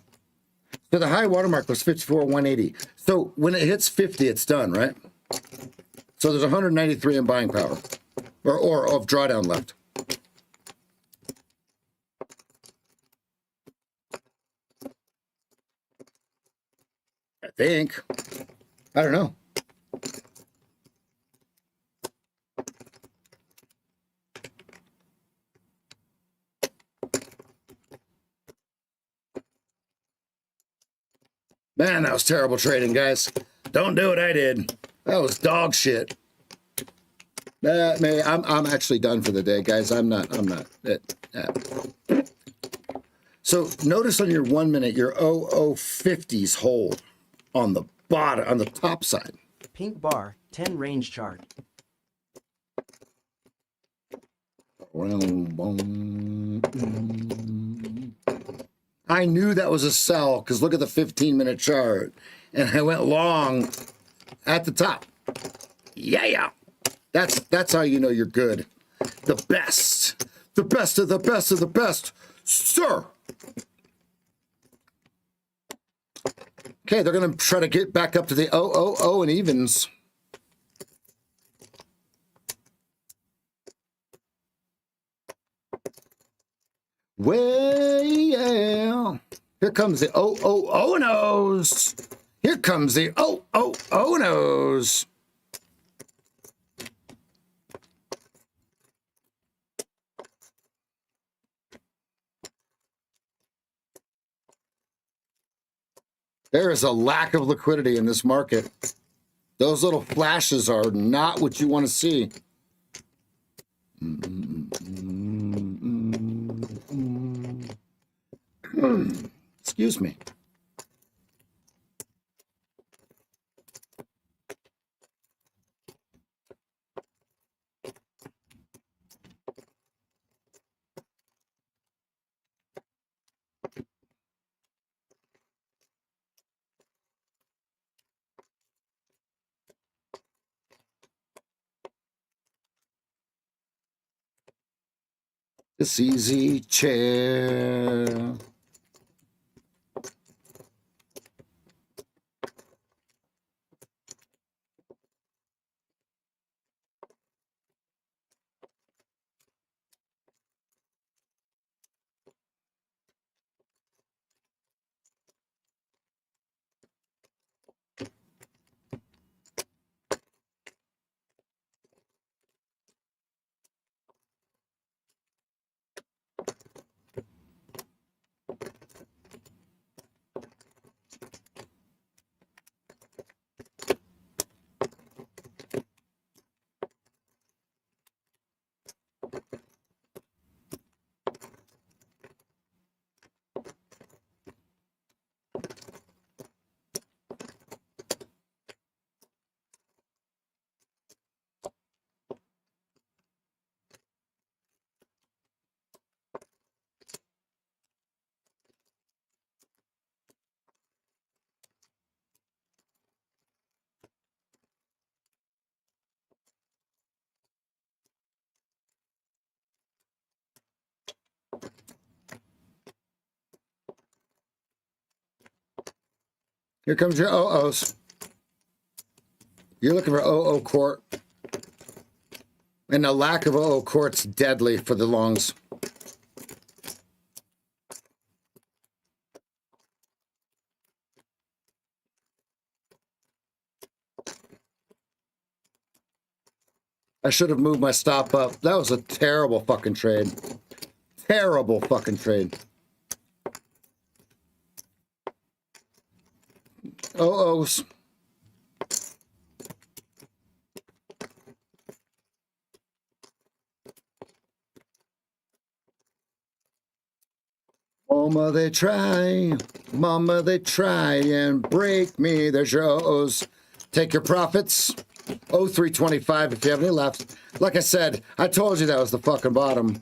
So the high watermark was 54,180. So when it hits 50, it's done, right? So there's 193 in buying power, or of drawdown left. I think. I don't know. Man, that was terrible trading, guys. Don't do what I did. That was dog shit. I'm actually done for the day, guys. I'm not. So notice on your 1 minute, your 0050s hold on the bottom, on the top side. Pink bar, 10 range chart. I knew that was a sell because look at the 15-minute chart. And I went long at the top. Yeah. That's how you know you're good. The best. The best of the best of the best. Sir. Okay, they're going to try to get back up to the 000 and evens. Well, yeah. Here comes the knows. Here comes the knows. There is a lack of liquidity in this market. Those little flashes are not what you want to see. Excuse me. This easy chair. Here comes your OOs. You're looking for OO court. And the lack of OO court's deadly for the longs. I should have moved my stop up. That was a terrible fucking trade. Terrible fucking trade. OOs. Mama, they try. Mama, they try and break me. There's your O's. Take your profits. 0325 if you have any left. Like I said, I told you that was the fucking bottom.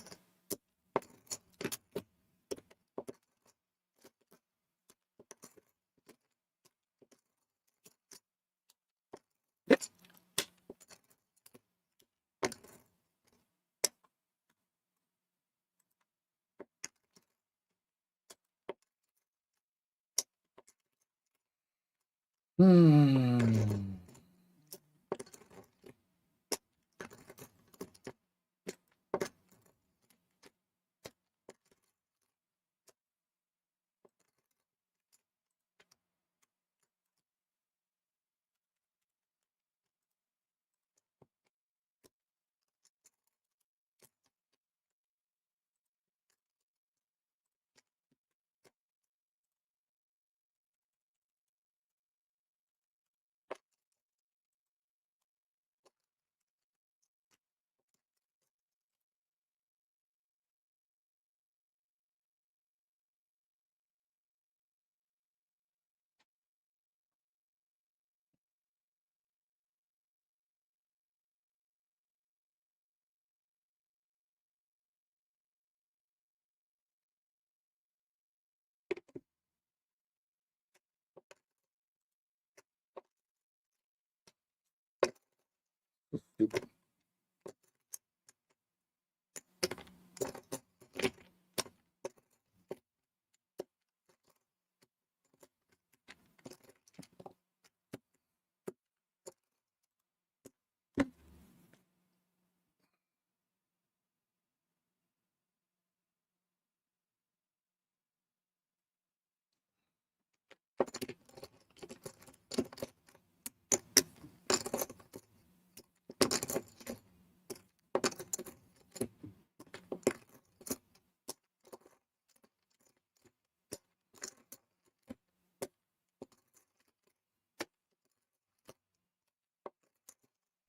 Hmm.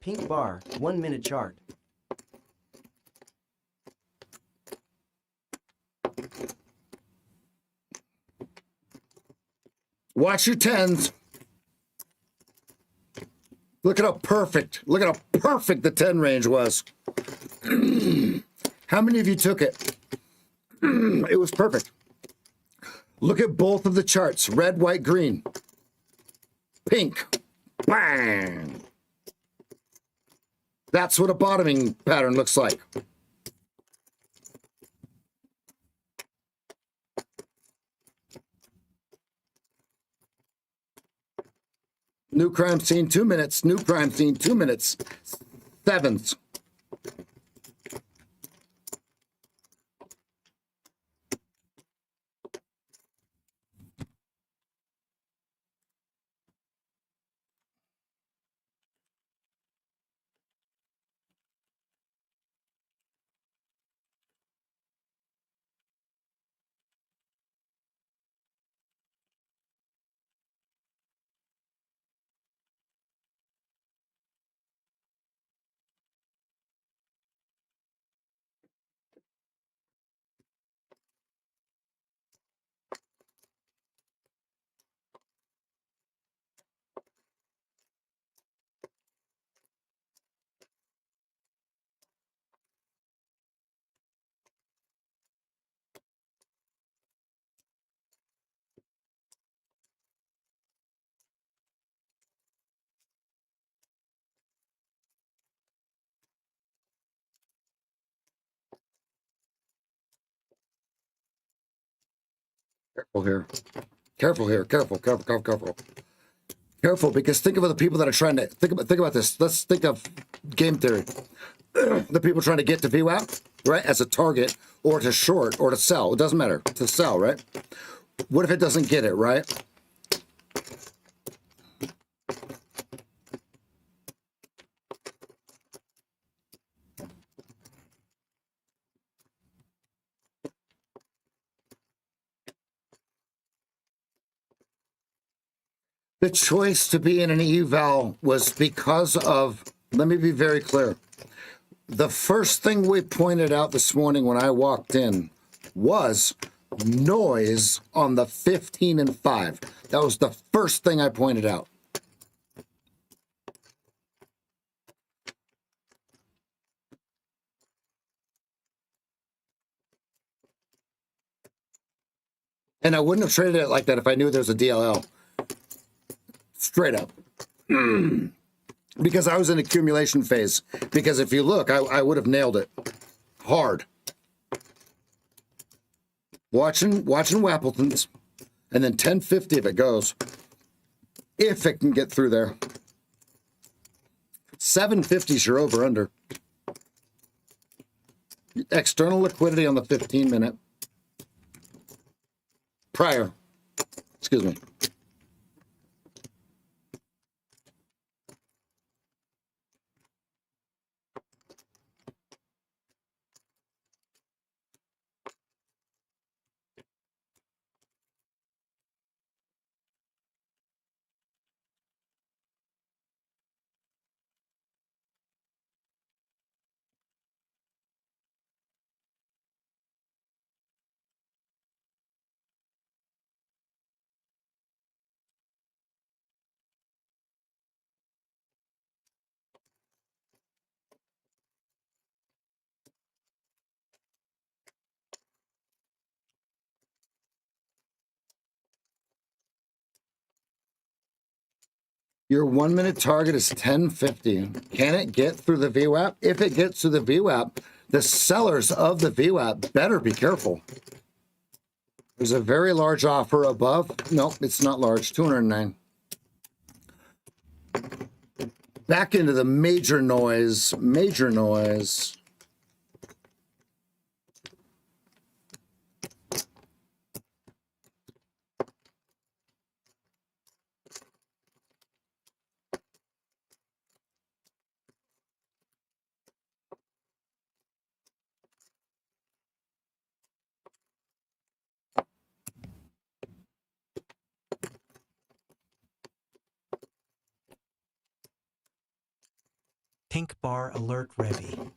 Pink bar, 1 minute chart. Watch your tens. Look at how perfect. Look at how perfect the 10 range was. How many of you took it? It was perfect. Look at both of the charts. Red, white, green. Pink. Bang. That's what a bottoming pattern looks like. New crime scene, 2 minutes. New crime scene, 2 minutes. Sevens. Careful here. Careful here. Careful, careful, careful, careful. Careful, because think of the people that are trying to think about this. Let's think of game theory. The people trying to get to VWAP, right, as a target, or to short, or to sell. It doesn't matter. To sell, right? What if it doesn't get it, right? The choice to be in an eval was because of, let me be very clear. The first thing we pointed out this morning when I walked in was noise on the 15 and 5. That was the first thing I pointed out. And I wouldn't have traded it like that if I knew there's a DLL. Straight up. Because I was in accumulation phase. Because if you look, I would have nailed it. Hard. Watching Wappleton's. And then 1050 if it goes. If it can get through there. 750 is your over-under. External liquidity on the 15-minute. Prior. Excuse me. Your 1 minute target is 1050. Can it get through the VWAP? If it gets through the VWAP, the sellers of the VWAP better be careful. There's a very large offer above. Nope, it's not large. 209. Back into the major noise. Major noise. Pink bar alert Revy.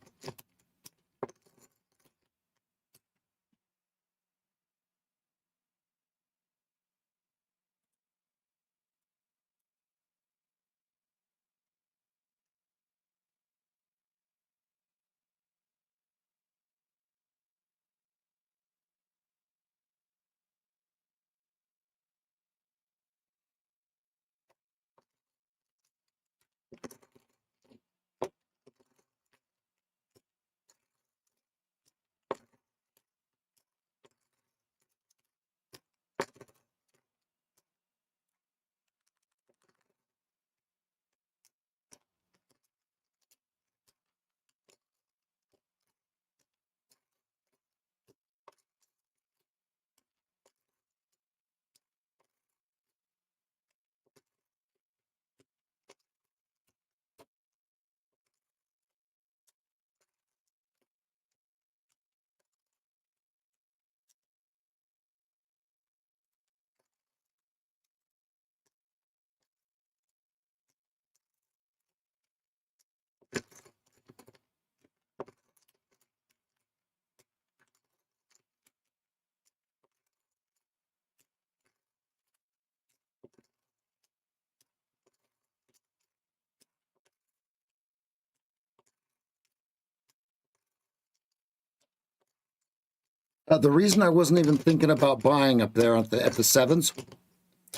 The reason I wasn't even thinking about buying up there at the sevens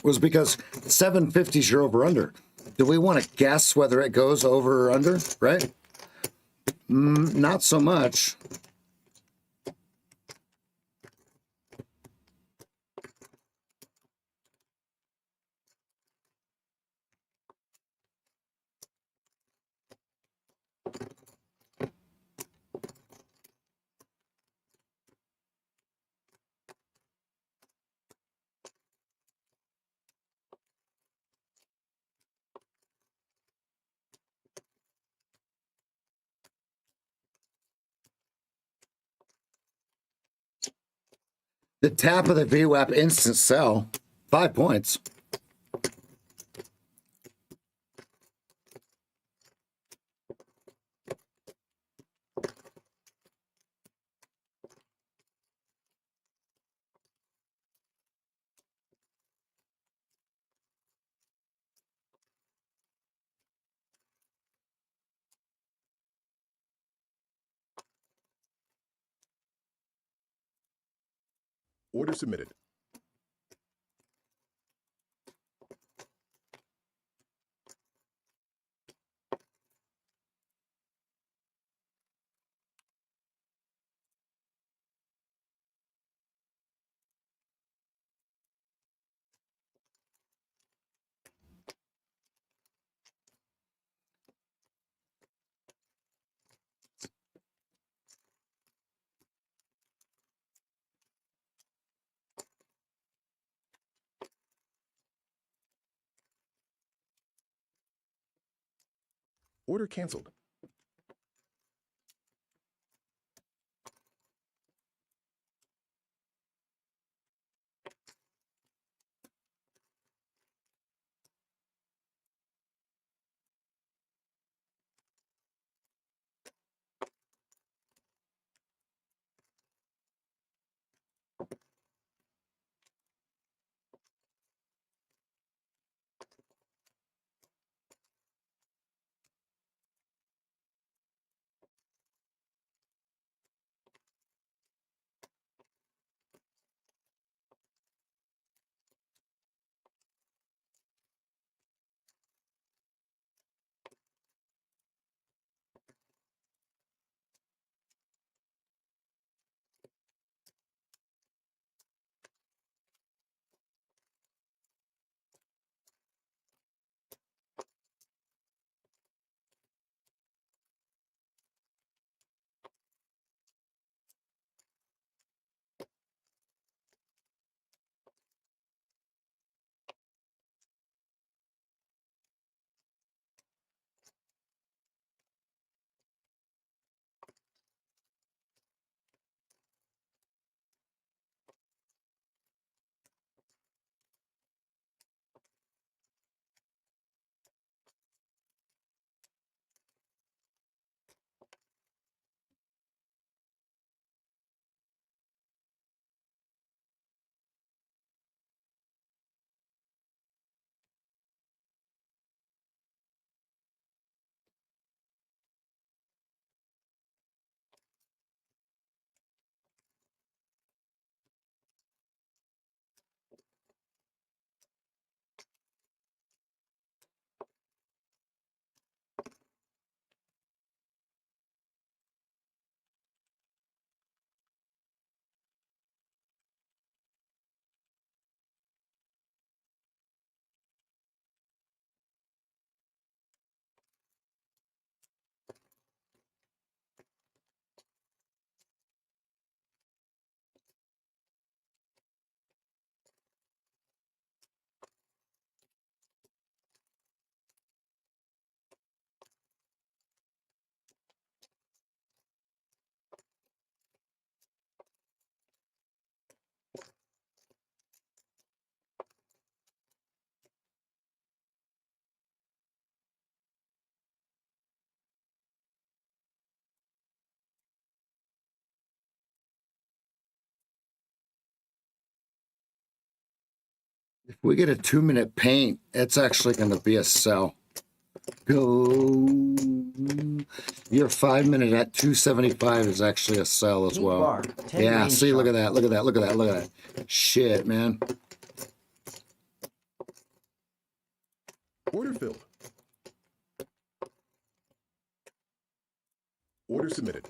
was because 750 is your over under. Do we want to guess whether it goes over or under, right? Not so much. The tap of the VWAP instant sell, 5 points. Order submitted. Order canceled. If we get a 2-minute paint, it's actually going to be a sell. Go. Your 5-minute at 275 is actually a sell as Pink well. bar, 10 Yeah, range see, look at sharp. that, look at that, look at that, look at that. Shit, man. Order filled. Order submitted.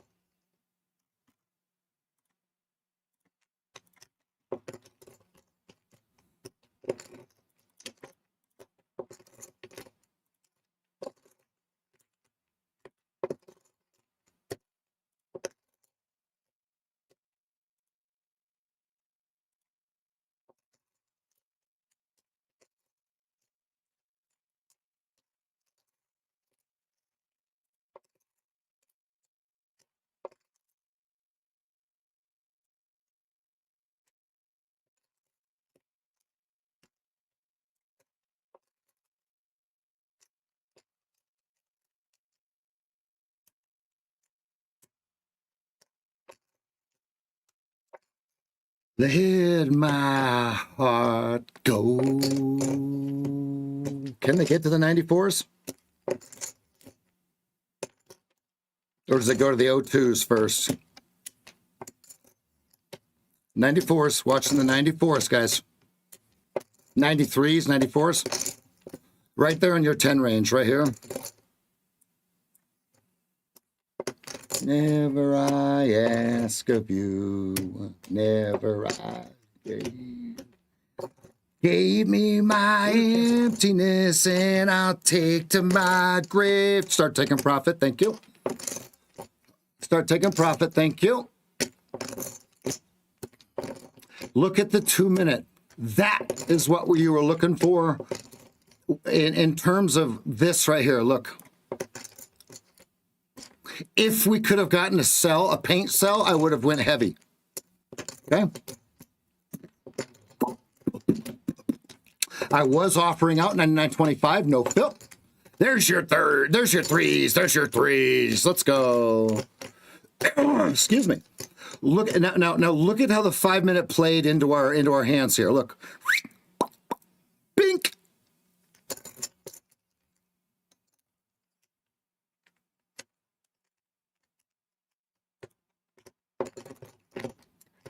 Let my heart go. Can they get to the 94s? Or does it go to the O2s first? 94s, watching the 94s, guys. 93s, 94s. Right there in your 10 range, right here. Never I ask of you, never I gave me my emptiness, and I'll take to my grave. Start taking profit, thank you. Start taking profit, thank you. Look at the 2 minute. That is what you were looking for in terms of this right here. Look. If we could have gotten a sell, a paint sell, I would have went heavy. Okay. I was offering out 99.25, no fill. There's your third. There's your threes. There's your threes. Let's go. Excuse me. Look now. Look at how the 5 minute played into our hands here. Look. Bink.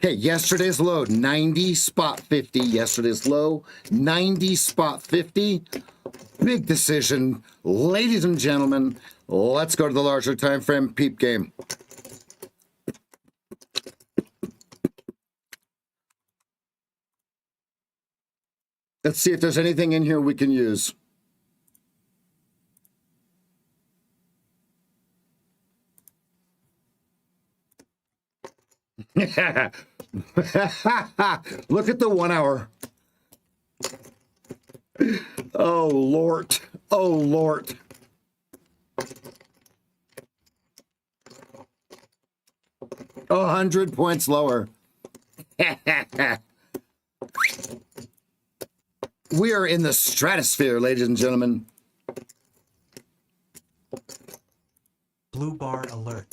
Okay, yesterday's low, 90 spot 50. Yesterday's low, 90 spot 50. Big decision. Ladies and gentlemen, let's go to the larger time frame peep game. Let's see if there's anything in here we can use. Look at the 1 hour. Oh, Lord. Oh, Lord. Oh, 100 points lower. We are in the stratosphere, ladies and gentlemen. Blue bar alert.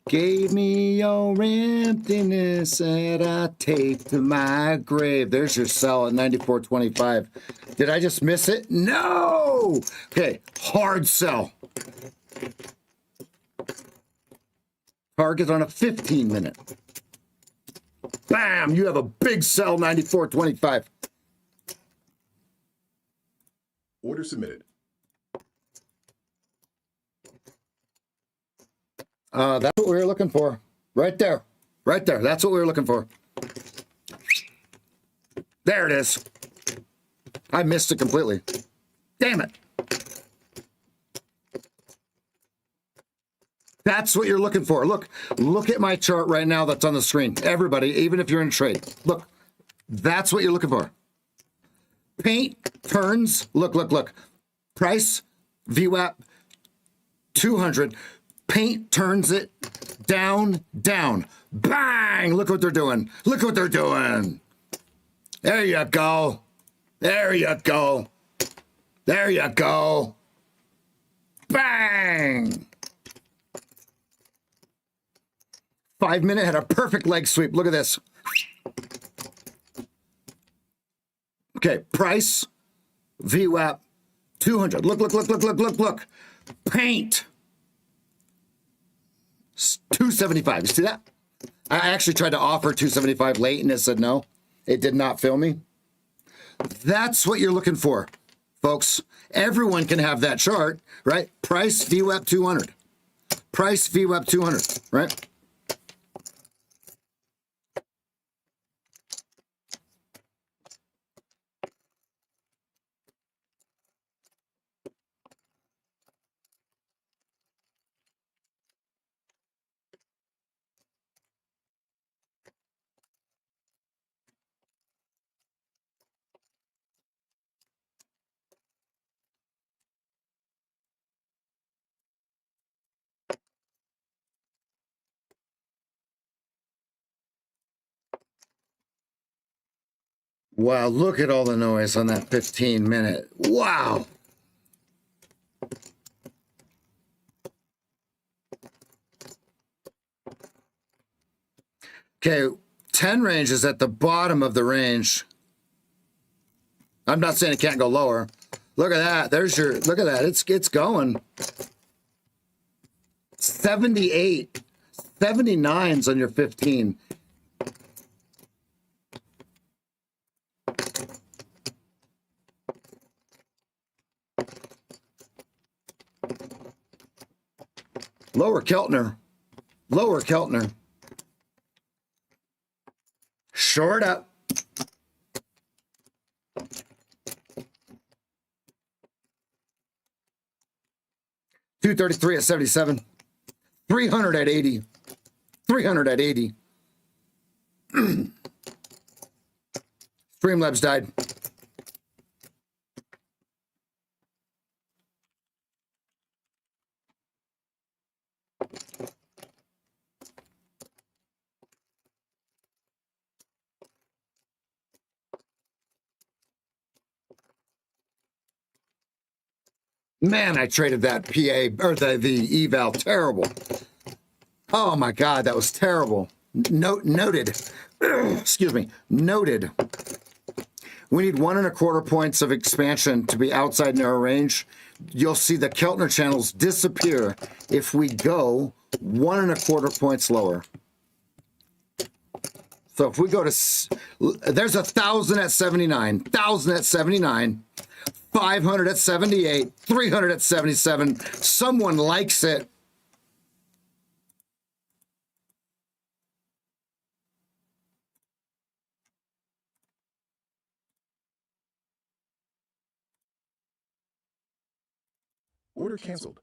Gave me your emptiness and I take to my grave. There's your sell at 94.25. Did I just miss it? No! Okay, hard sell. Target on a 15 minute. Bam! You have a big sell, 94.25. Order submitted. That's what we were looking for. Right there. Right there. That's what we were looking for. There it is. I missed it completely. Damn it. That's what you're looking for. Look at my chart right now that's on the screen. Everybody, even if you're in trade, look. That's what you're looking for. Paint turns. Look. Price, VWAP, 200. Paint turns it down. Bang! Look what they're doing. Look what they're doing. There you go. There you go. There you go. Bang! 5 minute had a perfect leg sweep. Look at this. Okay, price, VWAP, 200. Look. Paint. 275. You see that? I actually tried to offer 275 late and it said no. It did not fill me. That's what you're looking for, folks. Everyone can have that chart, right? Price, VWAP 200. Price, VWAP 200, right? Wow, look at all the noise on that 15 minute. Wow. Okay, 10 range is at the bottom of the range. I'm not saying it can't go lower. Look at that. There's your, look at that. It's going. 78, 79's on your 15. Lower Keltner. Lower Keltner. Short up. $233 at 77. 300 at 80. 300 at 80. Streamlabs died. Man, I traded that PA or the eval. Terrible. Oh my God, that was terrible. Noted. Excuse me. Noted. We need 1.25 points of expansion to be outside narrow range. You'll see the Keltner channels disappear if we go 1.25 points lower. So if we go to, there's 1,000 at 79, 1,000 at 79, 500 at 78, 300 at 77. Someone likes it. Order canceled.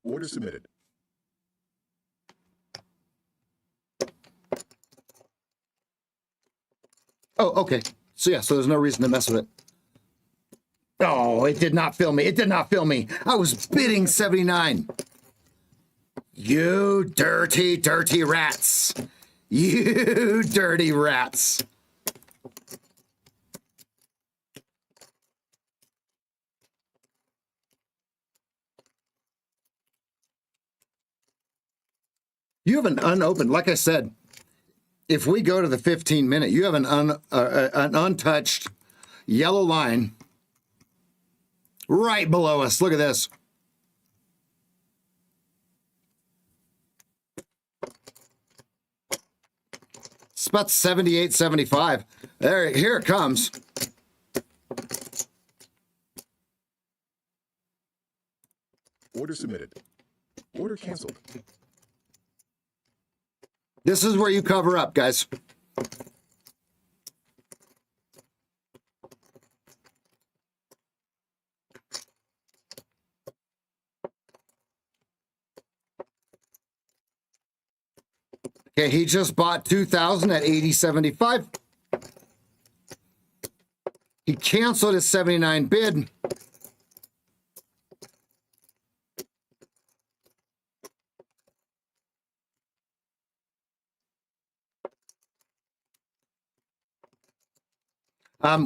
Order submitted. Oh, okay. So yeah, so there's no reason to mess with it. Oh, it did not fill me. It did not fill me. I was bidding 79. You dirty, dirty rats. You dirty rats. You have an unopened, like I said, if we go to the 15-minute, you have an untouched yellow line right below us. Look at this. It's about 78, 75. Here it comes. Order submitted. Order canceled. This is where you cover up, guys. Okay, he just bought 2,000 at 80.75. He canceled his 79 bid.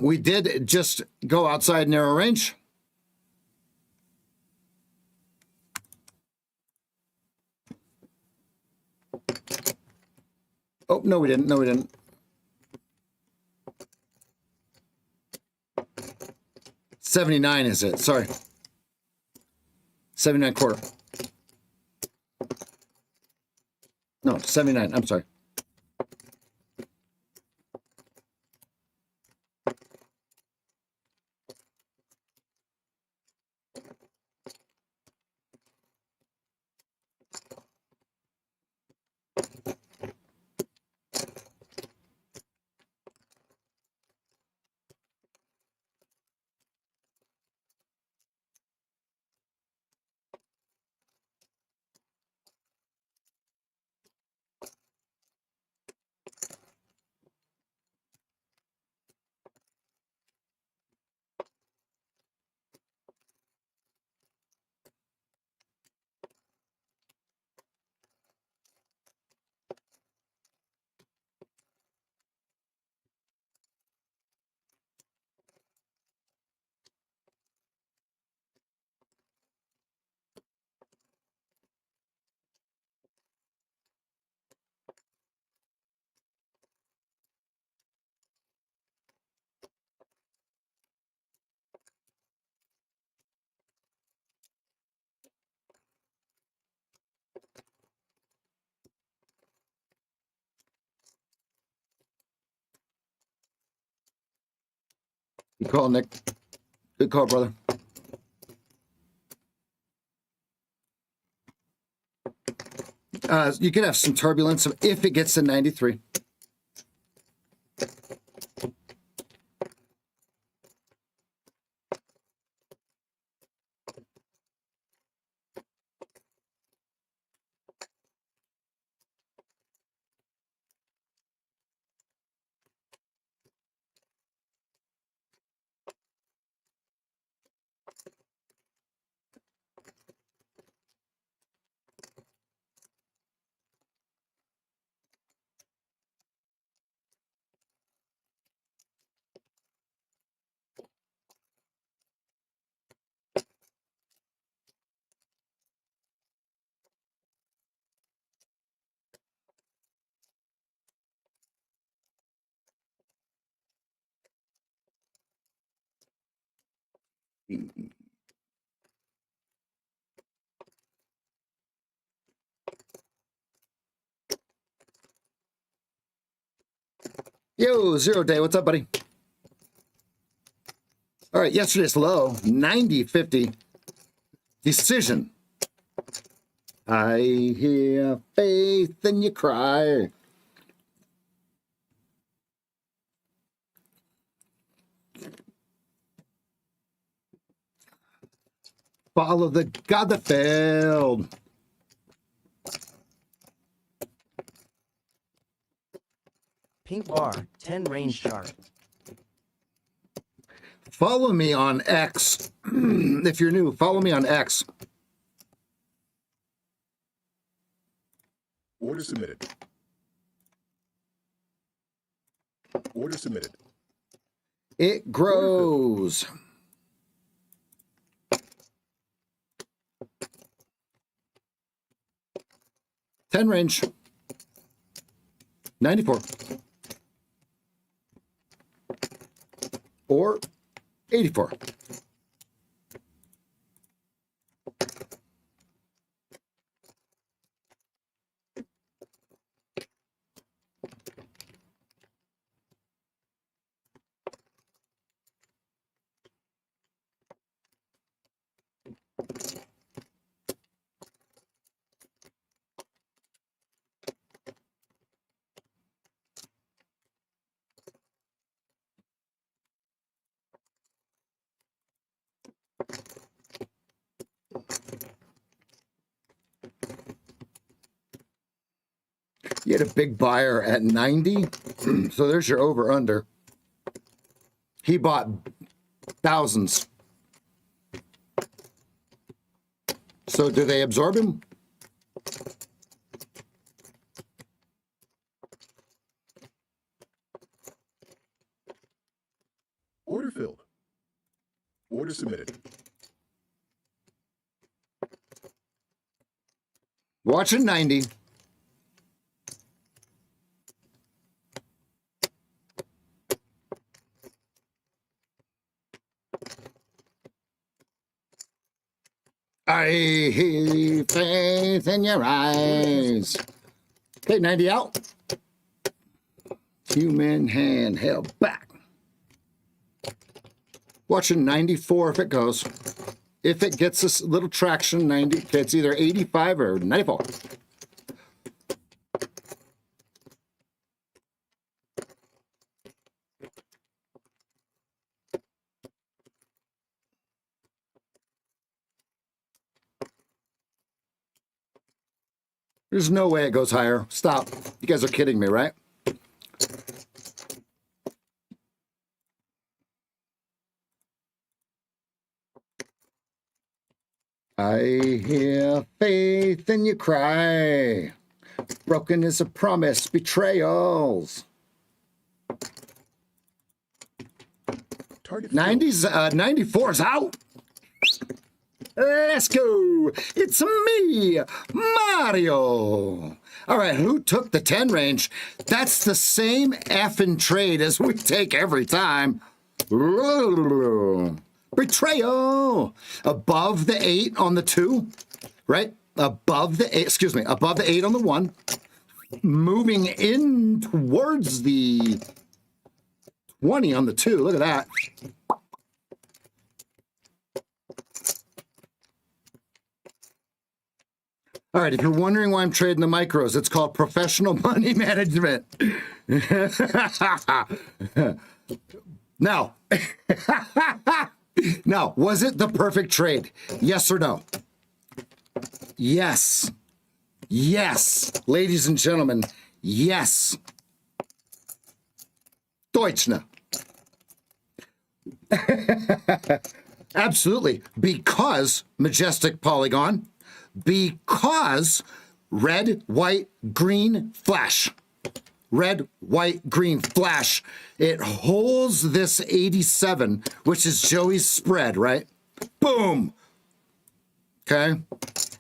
We did just go outside narrow range. Oh, no, we didn't. No, we didn't. $79 is it? Sorry. 79 quarter. No, 79. I'm sorry. Good call, Nick. Good call, brother. You could have some turbulence if it gets to 93. Yo, 0 day. What's up, buddy? All right, yesterday's low, 90.50. Decision. I hear faith and you cry. Follow the God that failed. Pink bar, 10 range chart. Follow me on X. If you're new, follow me on X. Order submitted. Order submitted. It grows. Ten range. 94. Or 84. You had a big buyer at 90. So there's your over under. He bought thousands. So do they absorb him? Order filled. Order submitted. Watching 90. I hear faith in your eyes. Okay, 90 out. Human hand held back. Watching 94 if it goes. If it gets this little traction, 90. Okay, it's either 85 or 94. There's no way it goes higher. Stop. You guys are kidding me, right? I hear faith and you cry. Broken is a promise, betrayals. Target 90s, 94's out. Let's go. It's me, Mario. All right, who took the 10 range? That's the same effing trade as we take every time. Betrayal. Above the 8 on the 2, right? Above the 8, excuse me, above the 8 on the 1. Moving in towards the 20 on the 2. Look at that. All right, if you're wondering why I'm trading the micros, it's called professional money management. Now, now, was it the perfect trade? Yes or no? Yes. Yes. Ladies and gentlemen, yes. Deutschne. Absolutely. Because Majestic Polygon, because red, white, green, flash. Red, white, green, flash. It holds this 87, which is Joey's spread, right? Boom. Okay.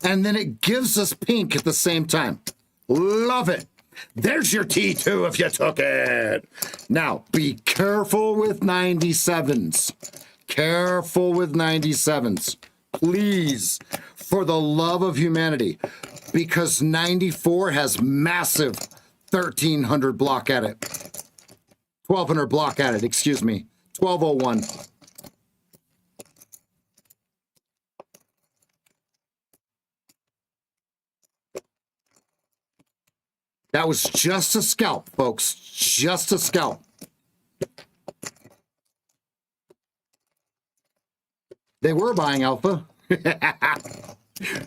And then it gives us pink at the same time. Love it. There's your T2 if you took it. Now, be careful with 97s. Careful with 97s. Please, for the love of humanity, because 94 has massive 1300 block at it. 1200 block at it, excuse me. 1201. That was just a scalp, folks. Just a scalp. They were buying alpha.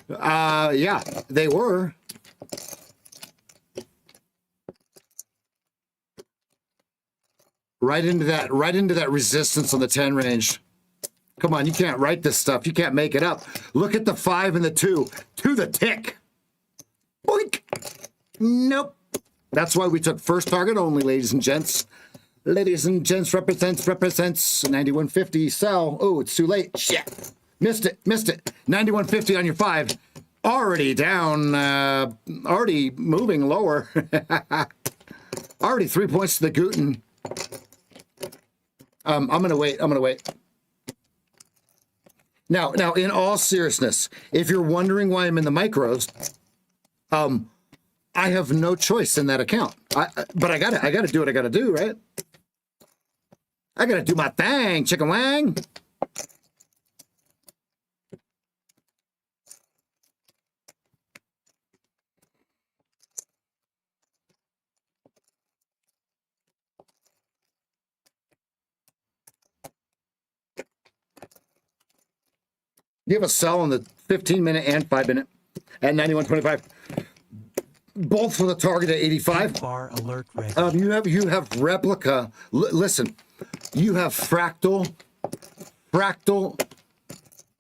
Yeah, they were. Right into that resistance on the 10 range. Come on, you can't write this stuff. You can't make it up. Look at the 5 and the 2 to the tick. Boink. Nope. That's why we took first target only, ladies and gents. Ladies and gents, represents 9150. Sell. Oh, it's too late. Shit. Missed it. 9150 on your 5. Already down. Already moving lower. Already 3 points to the Guten. I'm gonna wait. Now, in all seriousness, if you're wondering why I'm in the micros, I have no choice in that account. But I gotta do what I gotta do, right? I gotta do my thing, chicken wang. You have a sell on the 15-minute and 5-minute at 91.25. Both for the target at 85. Bar alert ready. You have replica. Listen, you have fractal.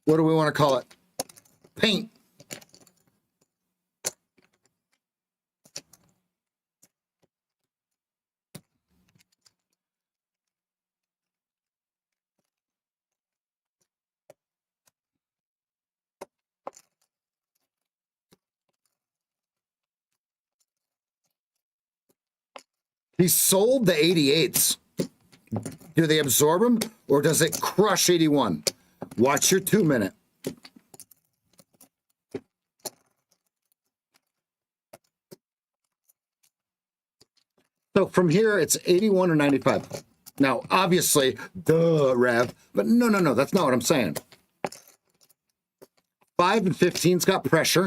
What do we want to call it? Paint. He sold the 88s. Do they absorb them or does it crush 81? Watch your 2-minute. So from here, it's 81 or 95. Now, obviously, duh, Rev, but no, that's not what I'm saying. 5 and 15's got pressure.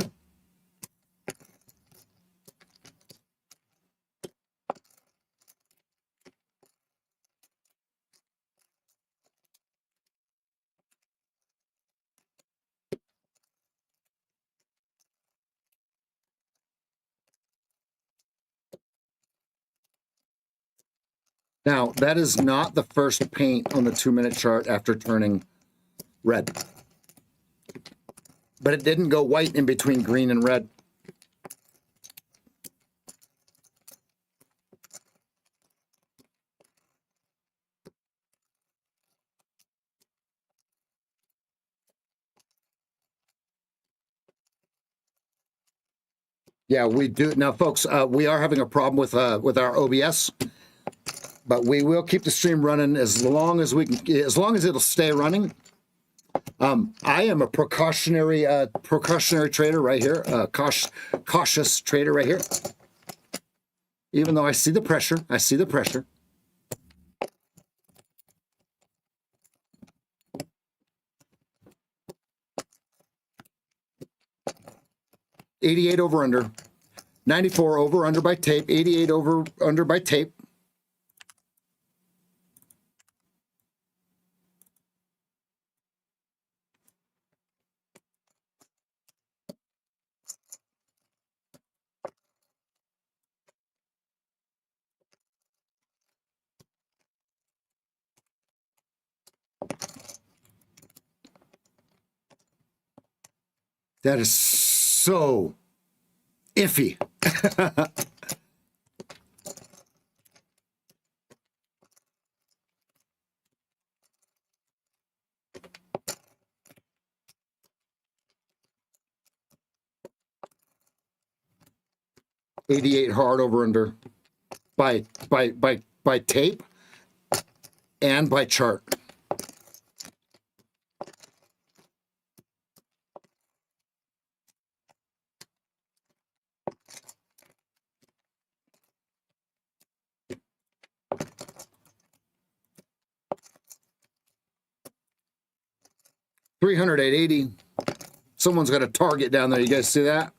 Now, that is not the first paint on the 2-minute chart after turning red. But it didn't go white in between green and red. Yeah, we do. Now, folks, we are having a problem with our OBS. But we will keep the stream running as long as we can, as long as it'll stay running. I am a precautionary trader right here, cautious trader right here. Even though I see the pressure, 88 over under. 94 over under by tape. 88 over under by tape. That is so iffy. $88 hard over under by tape and by chart. $300 at 80. Someone's got a target down there. You guys see that?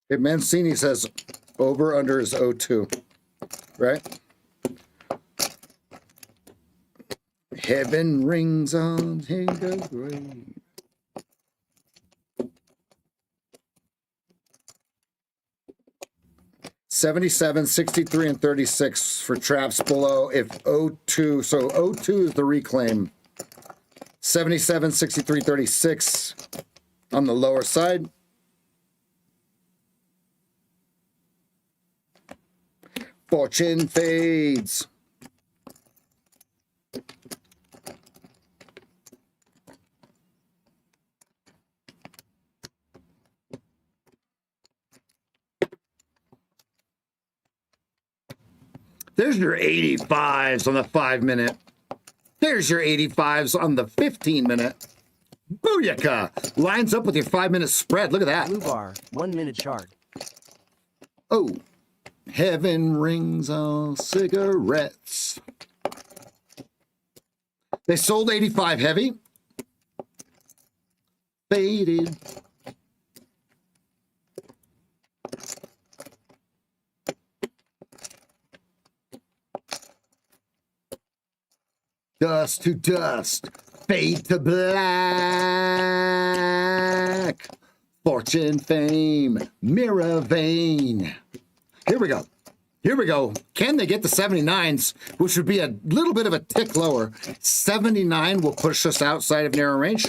Hey, Mancini says over under is 02, right? Heaven rings on the grave. $77, $63, and 36 for traps below. If 02, so 02 is the reclaim. $77, $63, 36 on the lower side. Fortune fades. There's your 85s on the 5-minute. There's your 85s on the 15-minute. Booyaka! Lines up with your 5-minute spread. Look at that. Blue bar, 1 minute chart. Oh, heaven rings on cigarettes. They sold 85 heavy. Faded. Dust to dust, fade to black. Fortune, fame, mirror vein. Here we go. Here we go. Can they get the 79s, which would be a little bit of a tick lower? 79 will push us outside of narrow range.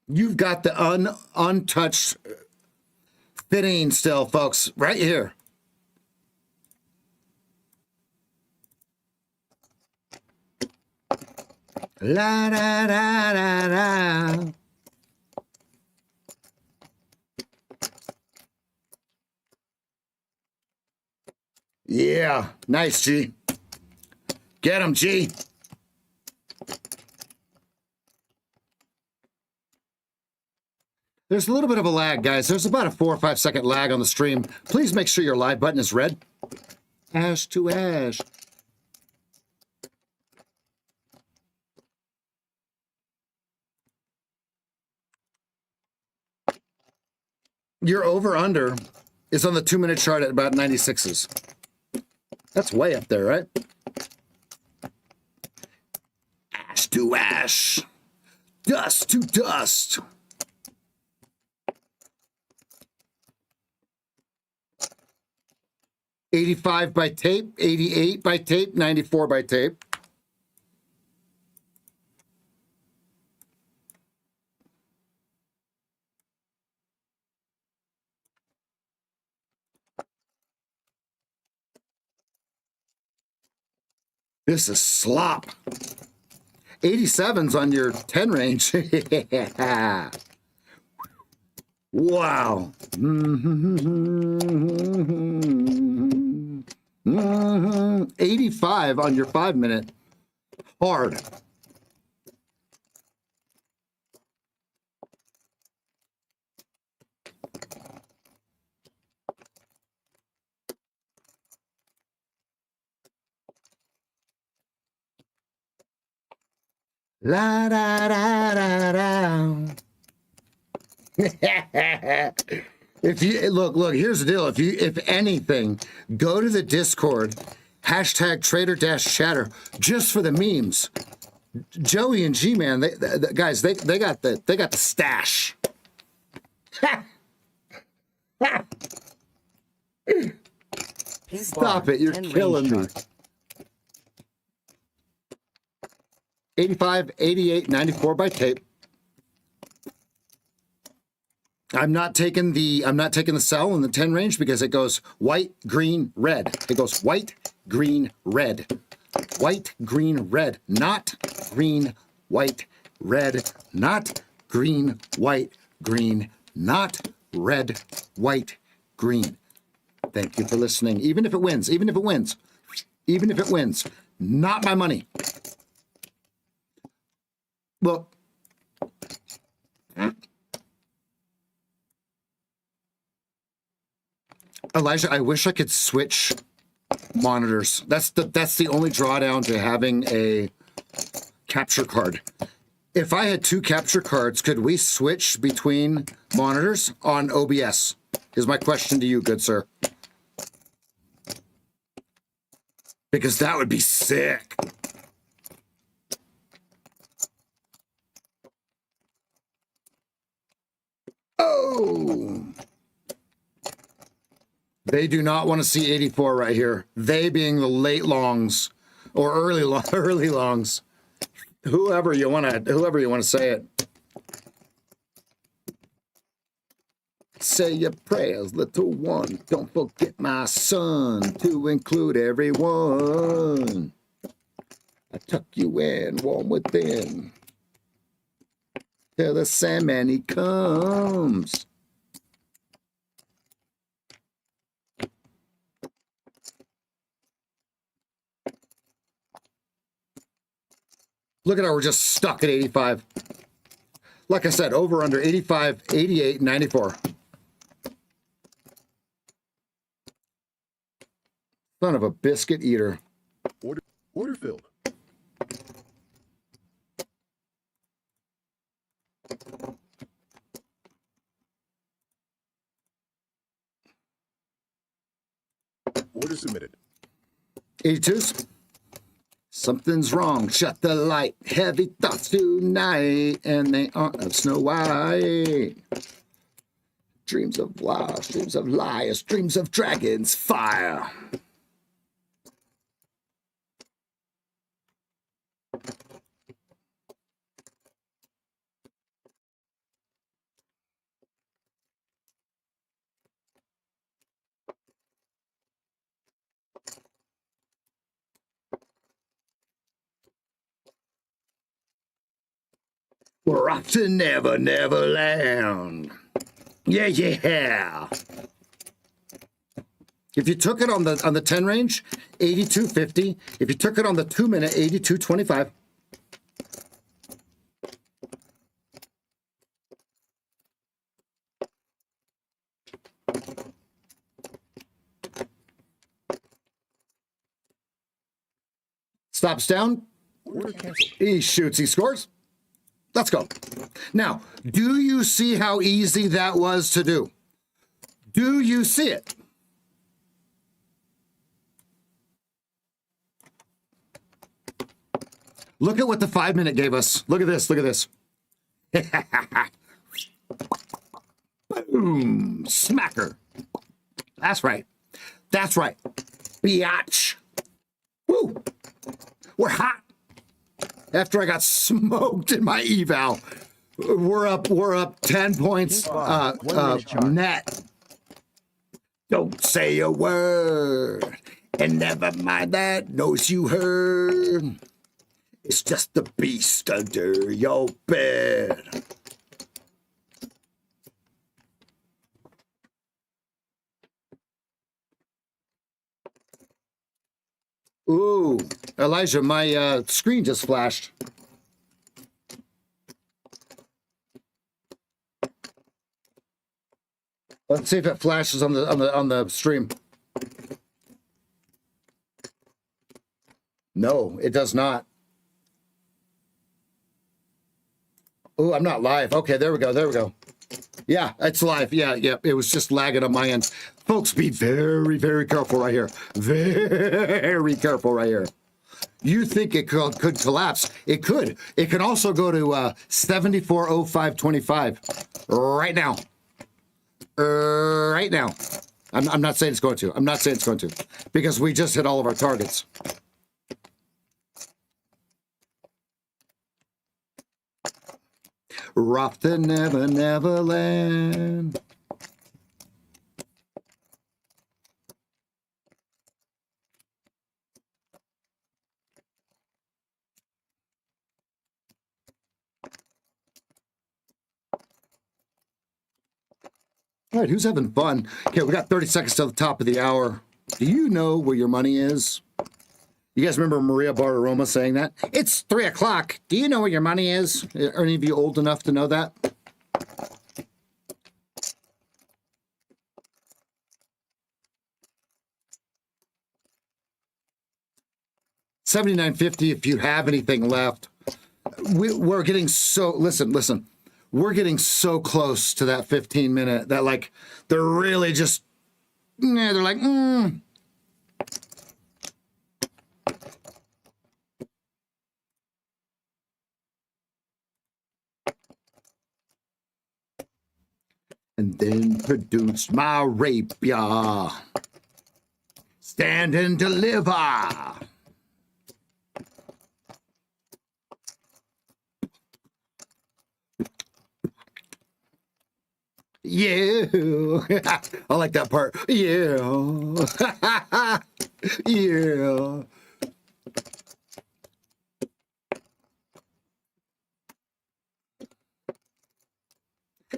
You've got the untouched fitting still, folks, right here. La da da da da. Yeah, nice, G. Get him, G. There's a little bit of a lag, guys. There's about a 4 or 5 second lag on the stream. Please make sure your live button is red. Ash to ash. Your over-under is on the 2-minute chart at about 96s. That's way up there, right? Ash to ash. Dust to dust. $85 by tape, $88 by tape, $94 by tape. This is slop. 87s on your 10 range. Wow. 85 on your 5-minute. Hard. La da da da da. If you look, here's the deal. If anything, go to the Discord, hashtag trader-chatter, just for the memes. Joey and G-Man, guys, they got the stash. Stop it, you're killing me. 85, 88, 94 by tape. I'm not taking the sell in the 10 range because it goes white, green, red. It goes white, green, red. White, green, red. Not green, white, red. Not green, white, green. Not red, white, green. Thank you for listening. Even if it wins, even if it wins, even if it wins, not my money. Well, Elijah, I wish I could switch monitors. That's the only drawdown to having a capture card. If I had 2 capture cards, could we switch between monitors on OBS? Is my question to you, good sir. Because that would be sick. Oh! They do not want to see 84 right here. They being the late longs or early longs. Whoever you want to say it. Say your prayers, little one. Don't forget my son to include everyone. I tuck you in, warm within. Till the Sandman he comes. Look at how we're just stuck at 85. Like I said, over under 85, 88, 94. Son of a biscuit eater. Order filled. Order submitted. 82s. Something's wrong. Shut the light. Heavy thoughts tonight, and they aren't of Snow White. Dreams of liars, dreams of dragons, fire. We're off to Never, Never Land. Yeah, yeah. If you took it on the 10 range, 82.50. If you took it on the 2-minute, 82.25. Stops down. Order canceled. He shoots, he scores. Let's go. Now, do you see how easy that was to do? Do you see it? Look at what the 5-minute gave us. Look at this. Look at this. Boom. Smacker. That's right. That's right. Biatch. Woo. We're hot. After I got smoked in my eval, we're up 10 points net. Don't say a word, and never mind that noise you heard. It's just the beast under your bed. Ooh, Elijah, my screen just flashed. Let's see if it flashes on the stream. No, it does not. Oh, I'm not live. Okay, there we go. There we go. Yeah, it's live. Yeah, yeah. It was just lagging on my end. Folks, be very, very careful right here. Very careful right here. You think it could collapse? It could. It can also go to 740525 right now. Right now. I'm not saying it's going to. I'm not saying it's going to, because we just hit all of our targets. Rock the Never Never Land. All right, who's having fun? Okay, we got 30 seconds till the top of the hour. Do you know where your money is? You guys remember Maria Bartiromo saying that? It's 3 o'clock. Do you know where your money is? Are any of you old enough to know that? $79.50 if you have anything left. We're getting so, listen. We're getting so close to that 15-minute that, like, they're really just, they're like, And then produced my rapier. Stand and deliver. Yeah. I like that part. Yeah. Yeah.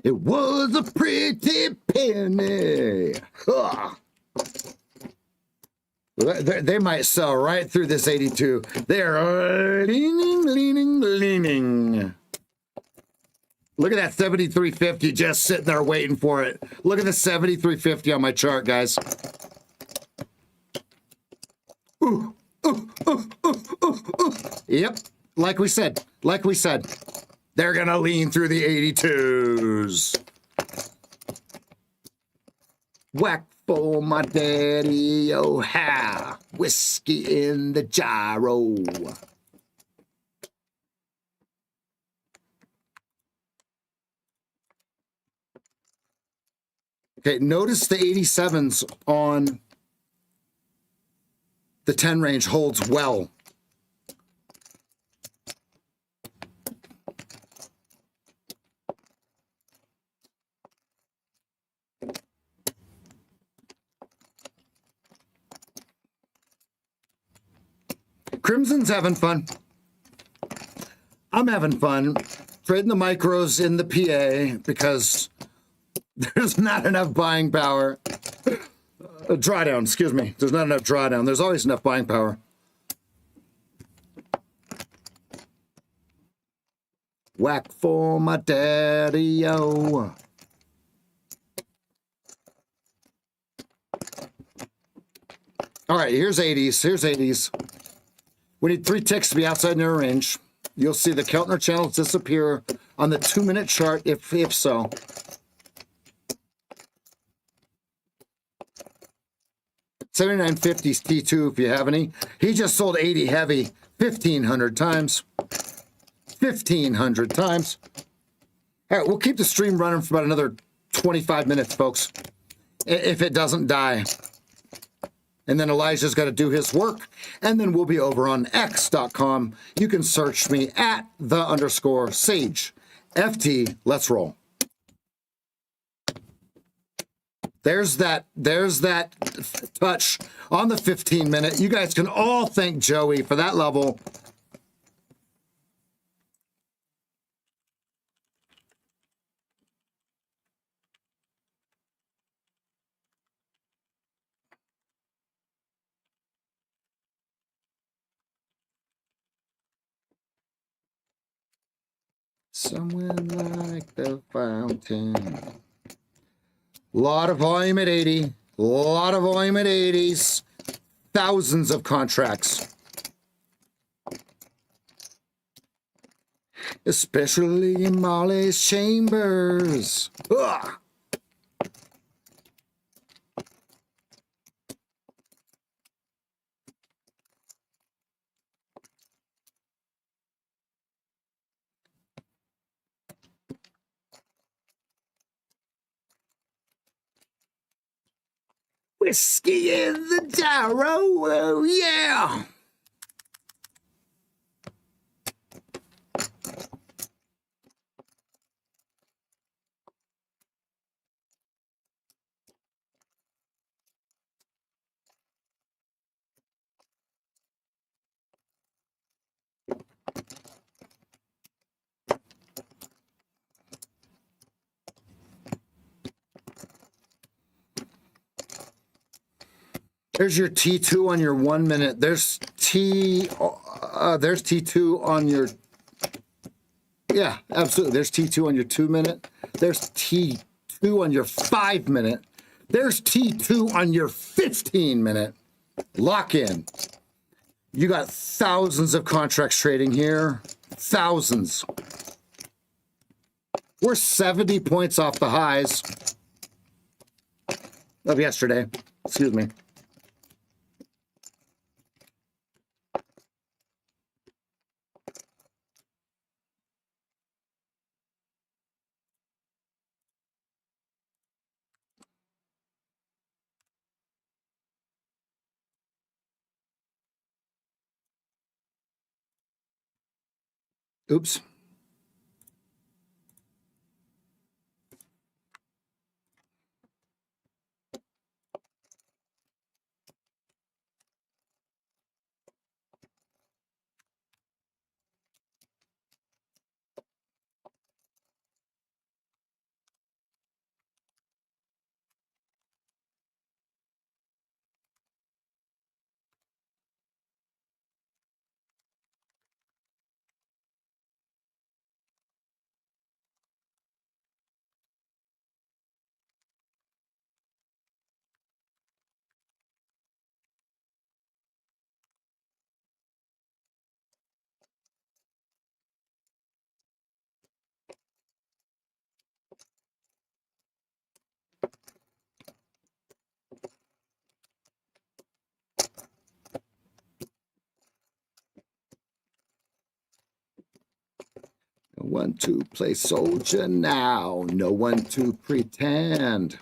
It was a pretty penny. Huh. They might sell right through this 82. They're leaning. Look at that 73.50 just sitting there waiting for it. Look at the 73.50 on my chart, guys. Ooh. Yep, like we said. They're going to lean through the 82s. Whack for my daddy, oh ha. Whiskey in the gyro. Okay, notice the 87s on the 10 range holds well. Crimson's having fun. I'm having fun trading the micros in the PA because there's not enough buying power. Drawdown, excuse me. There's not enough drawdown. There's always enough buying power. Whack for my daddy-o. All right, here's 80s. Here's 80s. We need 3 ticks to be outside narrow range. You'll see the Keltner channels disappear on the 2-minute chart, if so. $79.50's T2 if you have any. He just sold 80 heavy 1,500 times. 1,500 times. All right, we'll keep the stream running for about another 25 minutes, folks, if it doesn't die. And then Elijah's got to do his work, and then we'll be over on x.com. You can search me at @the_sage. FT, let's roll. There's that touch on the 15-minute. You guys can all thank Joey for that level. Someone like the fountain. Lot of volume at 80. Lot of volume at 80s. Thousands of contracts. Especially in Molly's chambers. Ugh. Whiskey in the Darrow, oh yeah! There's your T2 on your 1 minute. There's T2 on your, yeah, absolutely. There's T2 on your 2 minute. There's T2 on your 5 minute. There's T2 on your 15 minute. Lock in. You got thousands of contracts trading here. Thousands. We're 70 points off the highs of yesterday. Excuse me. Oops. No one to play soldier now, no one to pretend.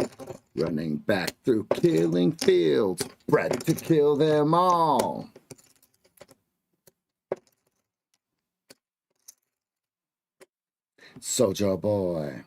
Running back through killing fields, bred to kill them all. Soldier boy.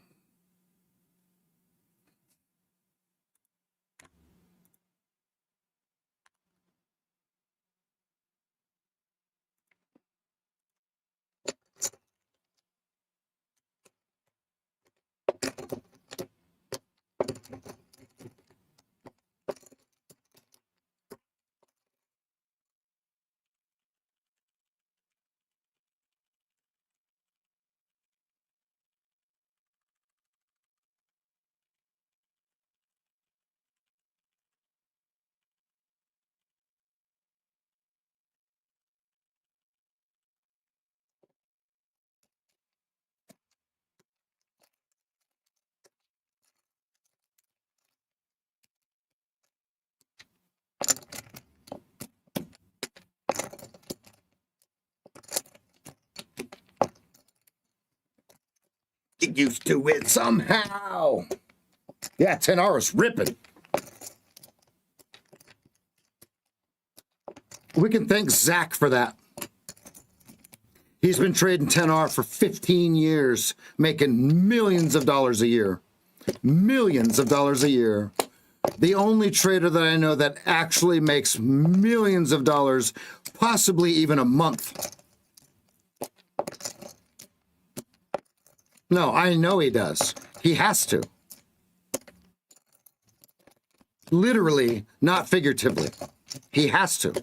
Get used to it somehow. Yeah, 10 hours ripping. We can thank Zach for that. He's been trading 10R for 15 years, making millions of dollars a year. Millions of dollars a year. The only trader that I know that actually makes millions of dollars, possibly even a month. No, I know he does. He has to. Literally, not figuratively. He has to.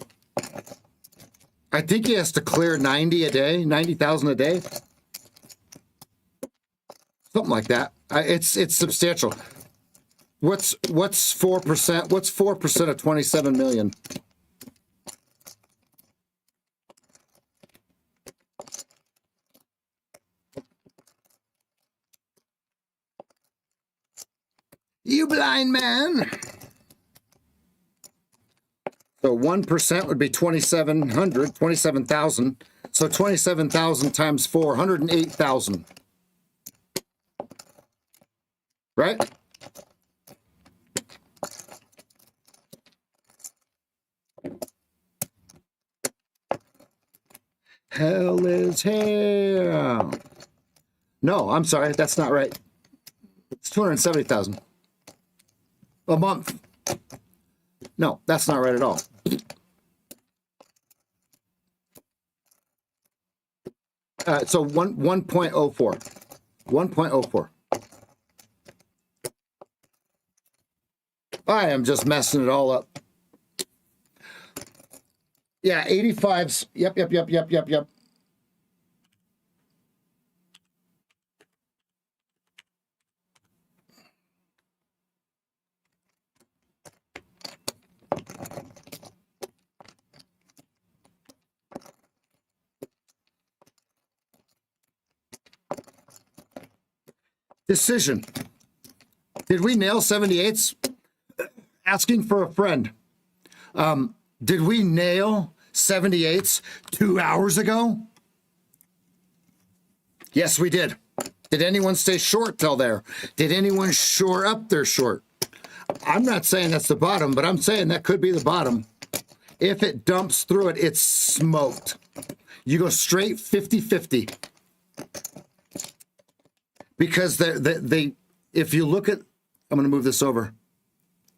I think he has to clear 90 a day, 90,000 a day. something like that. It's substantial. What's 4%? What's 4% of 27 million? You blind man. So 1% would be 2,700, 27,000. So 27,000 times 4, 108,000. Right? Hell is here. No, I'm sorry. That's not right. It's 270,000 a month. No, that's not right at all. So 1.04. 1.04. I am just messing it all up. Yeah, 85s. Yep. Decision. Did we nail 78s? Asking for a friend. Did we nail 78s 2 hours ago? Yes, we did. Did anyone stay short till there? Did anyone shore up their short? I'm not saying that's the bottom, but I'm saying that could be the bottom. If it dumps through it, it's smoked. You go straight 50-50. Because if you look at, I'm going to move this over,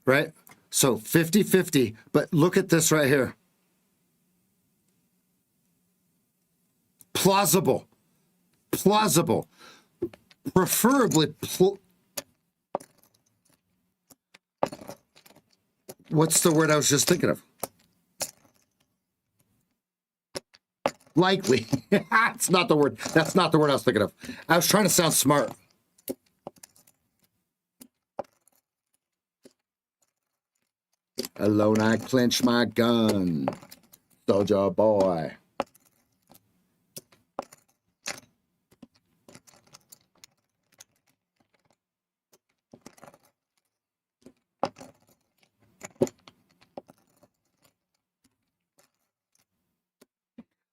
right? So 50-50, but look at this right here. Plausible. Preferably, what's the word I was just thinking of? Likely. It's not the word. That's not the word I was thinking of. I was trying to sound smart. Alone I clench my gun. Soldier boy.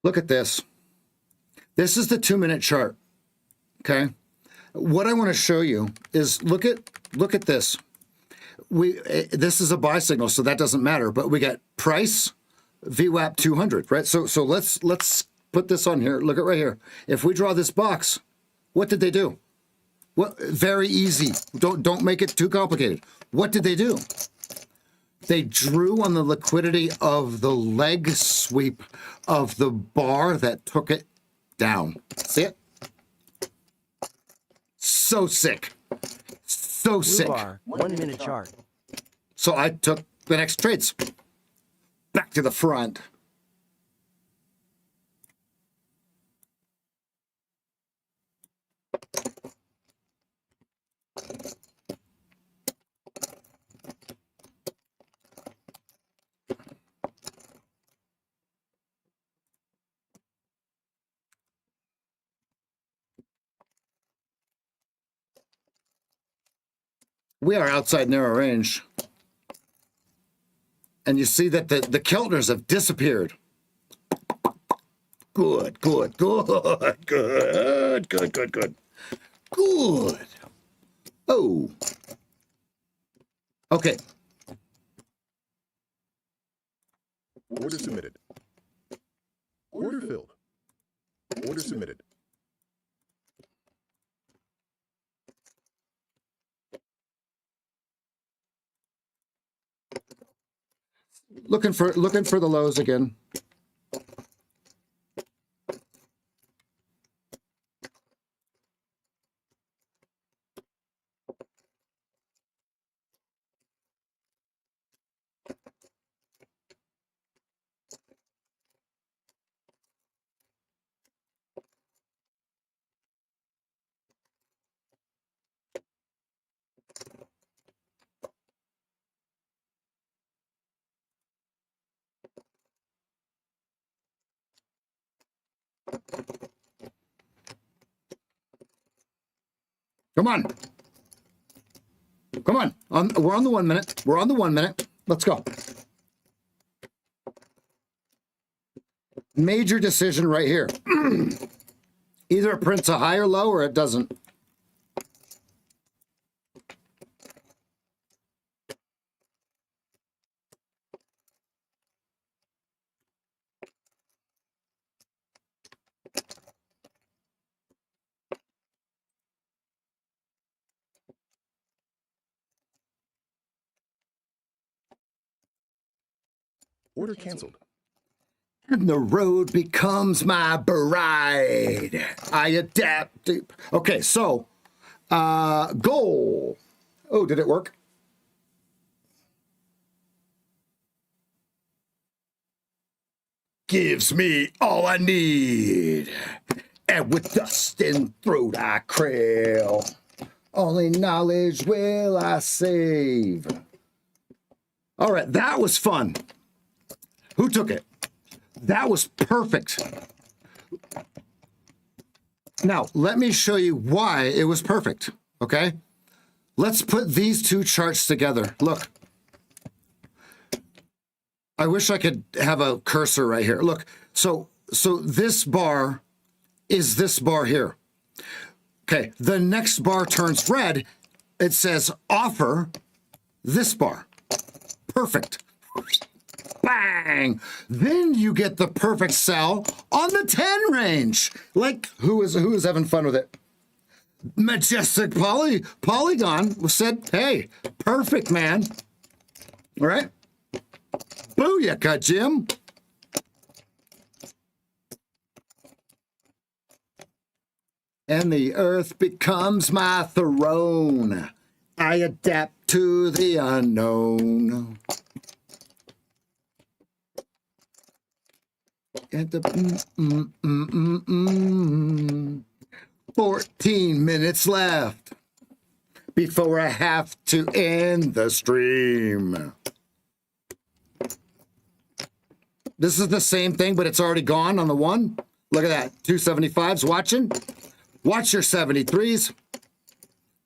Look at this. This is the 2-minute chart. Okay. What I want to show you is look at this. This is a buy signal, so that doesn't matter. But we got price, VWAP 200, right? So let's put this on here. Look at right here. If we draw this box, what did they do? What? Very easy. Don't make it too complicated. What did they do? They drew on the liquidity of the leg sweep of the bar that took it down. See it? So sick. So Blue sick. bar, 1 minute chart. So I took the next trades. Back to the front. We are outside narrow range. And you see that the Keltners have disappeared. Good. Good. Oh. Okay. Order submitted. Order filled. Order submitted. Looking for the lows again. Come on. Come on. We're on the 1 minute. We're on the 1 minute. Let's go. Major decision right here. Either it prints a high or low or it doesn't. Order canceled. And the road becomes my bride. I adapt. Okay, so goal. Oh, did it work? Gives me all I need. And with dust and throat I crail. Only knowledge will I save. All right, that was fun. Who took it? That was perfect. Now, let me show you why it was perfect, okay? Let's put these two charts together. Look. I wish I could have a cursor right here. Look, so this bar is this bar here. Okay, the next bar turns red. It says offer this bar. Perfect. Bang! Then you get the perfect sell on the 10 range. Like, who is having fun with it? Majestic Polygon said, hey, perfect, man. All right? Booyaka, Jim. And the earth becomes my throne. I adapt to the unknown. And the 14 minutes left before I have to end the stream. This is the same thing, but it's already gone on the one. Look at that. 275s watching. Watch your 73s.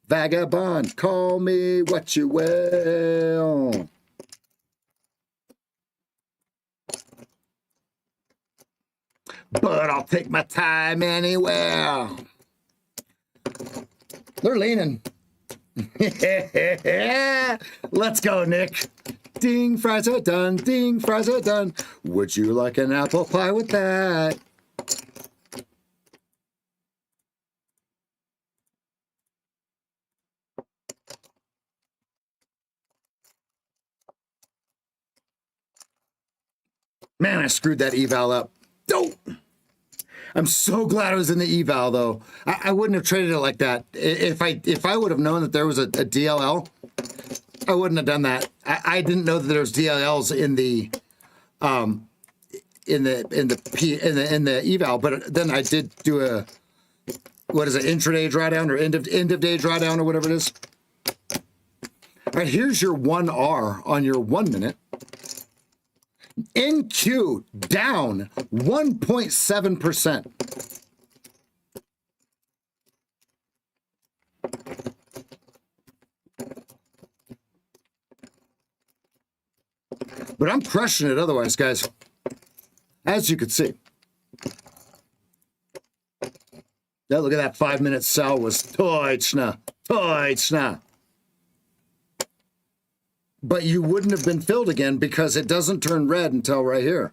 Vagabond, call me what you will. But I'll take my time anywhere. They're leaning. Let's go, Nick. Ding, fries are done. Ding, fries are done. Would you like an apple pie with that? Man, I screwed that eval up. Dope. I'm so glad I was in the eval, though. I wouldn't have traded it like that. If I would have known that there was a DLL, I wouldn't have done that. I didn't know that there was DLLs in the eval, but then I did do a intraday drawdown or end of day drawdown or whatever it is. All right, here's your 1R on your 1 minute. NQ down 1.7%. But I'm crushing it otherwise, guys. As you can see. Yeah, look at that 5 minute sell was Deutschna. But you wouldn't have been filled again because it doesn't turn red until right here.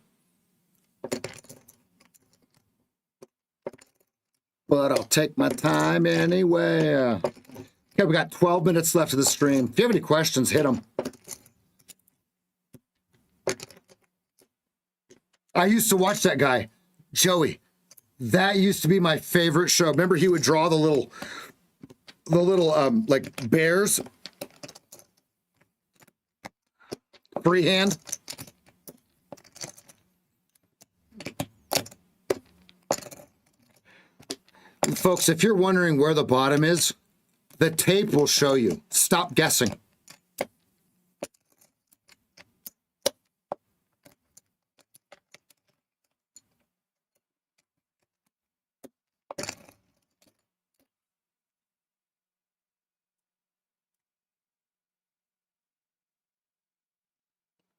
But I'll take my time anyway. Okay, we got 12 minutes left of the stream. If you have any questions, hit them. I used to watch that guy, Joey. That used to be my favorite show. Remember, he would draw the little like bears. Freehand. Folks, if you're wondering where the bottom is, the tape will show you. Stop guessing.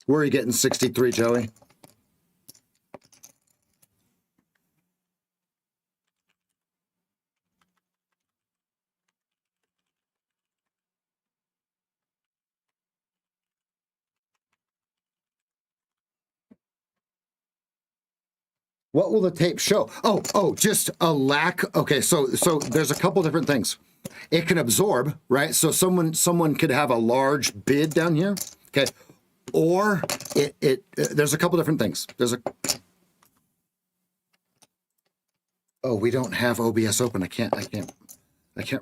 Where are you getting 63, Joey? What will the tape show? Oh, just a lack. Okay, so there's a couple different things. It can absorb, right? So someone could have a large bid down here, okay? Or there's a couple different things. We don't have OBS open. I can't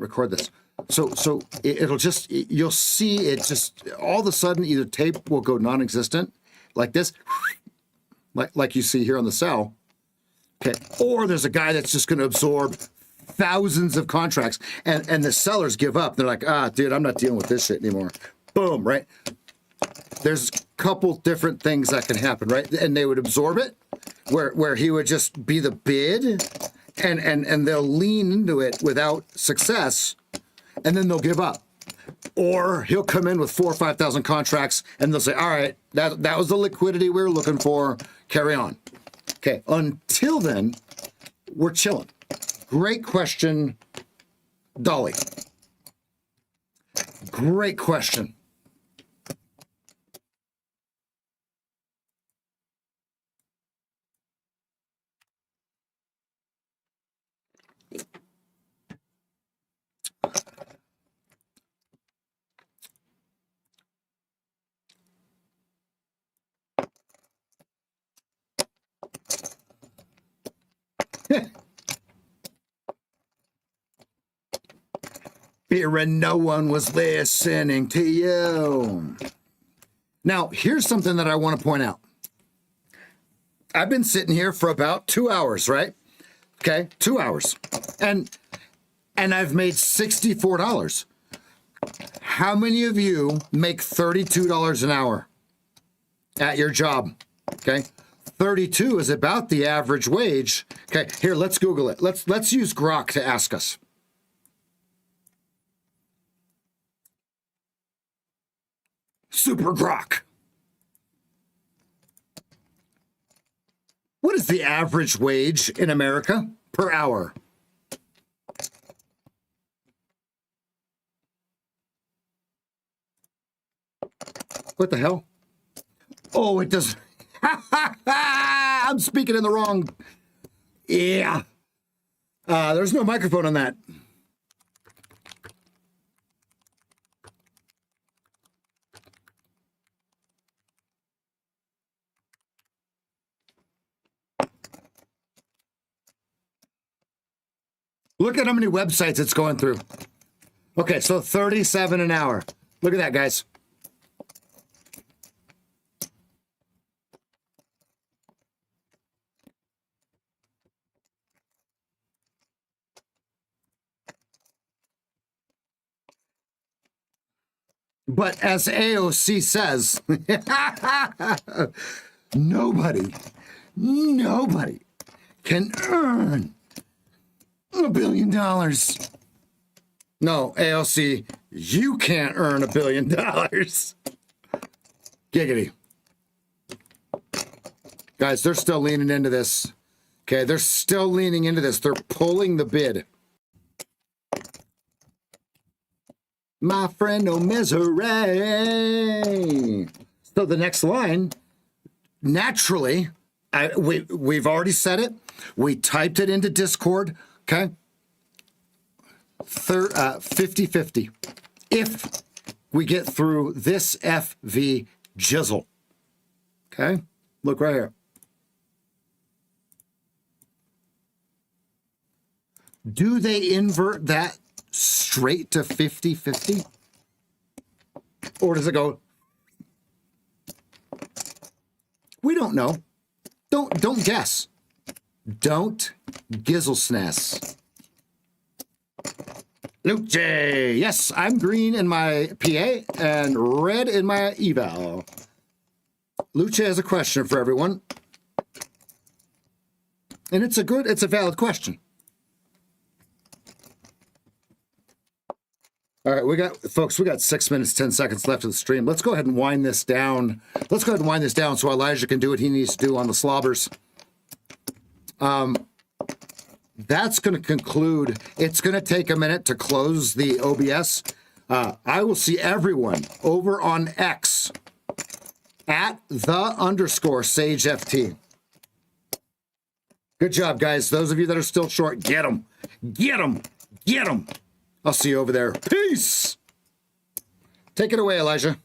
record this. So it'll just, you'll see it just all of a sudden either tape will go non-existent like this, like you see here on the cell. Okay, or there's a guy that's just going to absorb thousands of contracts, and the sellers give up. They're like, dude, I'm not dealing with this shit anymore. Boom, right? There's a couple different things that can happen, right? And they would absorb it, where he would just be the bid, and they'll lean into it without success, and then they'll give up. Or he'll come in with 4,000 or 5,000 contracts, and they'll say, all right, that was the liquidity we were looking for. Carry on. Okay, until then, we're chilling. Great question, Dolly. Great question. Fear and no one was listening to you. Now, here's something that I want to point out. I've been sitting here for about 2 hours, right? Okay, 2 hours. And I've made $64. How many of you make $32 an hour at your job? Okay, 32 is about the average wage. Okay, here, let's Google it. Let's use Grok to ask us. Super Grok. What is the average wage in America per hour? What the hell? Oh, it does. I'm speaking in the wrong. Yeah. There's no microphone on that. Look at how many websites it's going through. Okay, so 37 an hour. Look at that, guys. But as AOC says, nobody can earn $1 billion. No, AOC, you can't earn $1 billion. Giggity. Guys, they're still leaning into this. Okay, they're still leaning into this. They're pulling the bid. My friend, no misery. So the next line, naturally, we've already said it. We typed it into Discord, okay? 50-50. If we get through this FV jizzle, okay? Look right here. Do they invert that straight to 50-50? Or does it go? We don't know. Don't guess. Don't gizzle-sness. Luke J. Yes, I'm green in my PA and red in my eval. Luce has a question for everyone. And it's a valid question. All right, folks, we got 6 minutes, 10 seconds left of the stream. Let's go ahead and wind this down. Let's go ahead and wind this down so Elijah can do what he needs to do on the slobbers. That's going to conclude. It's going to take a minute to close the OBS. I will see everyone over on X at @the_SageFT. Good job, guys. Those of you that are still short, get them. Get them. Get them. I'll see you over there. Peace. Take it away, Elijah.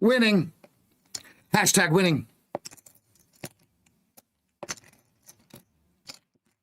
Winning. Hashtag winning.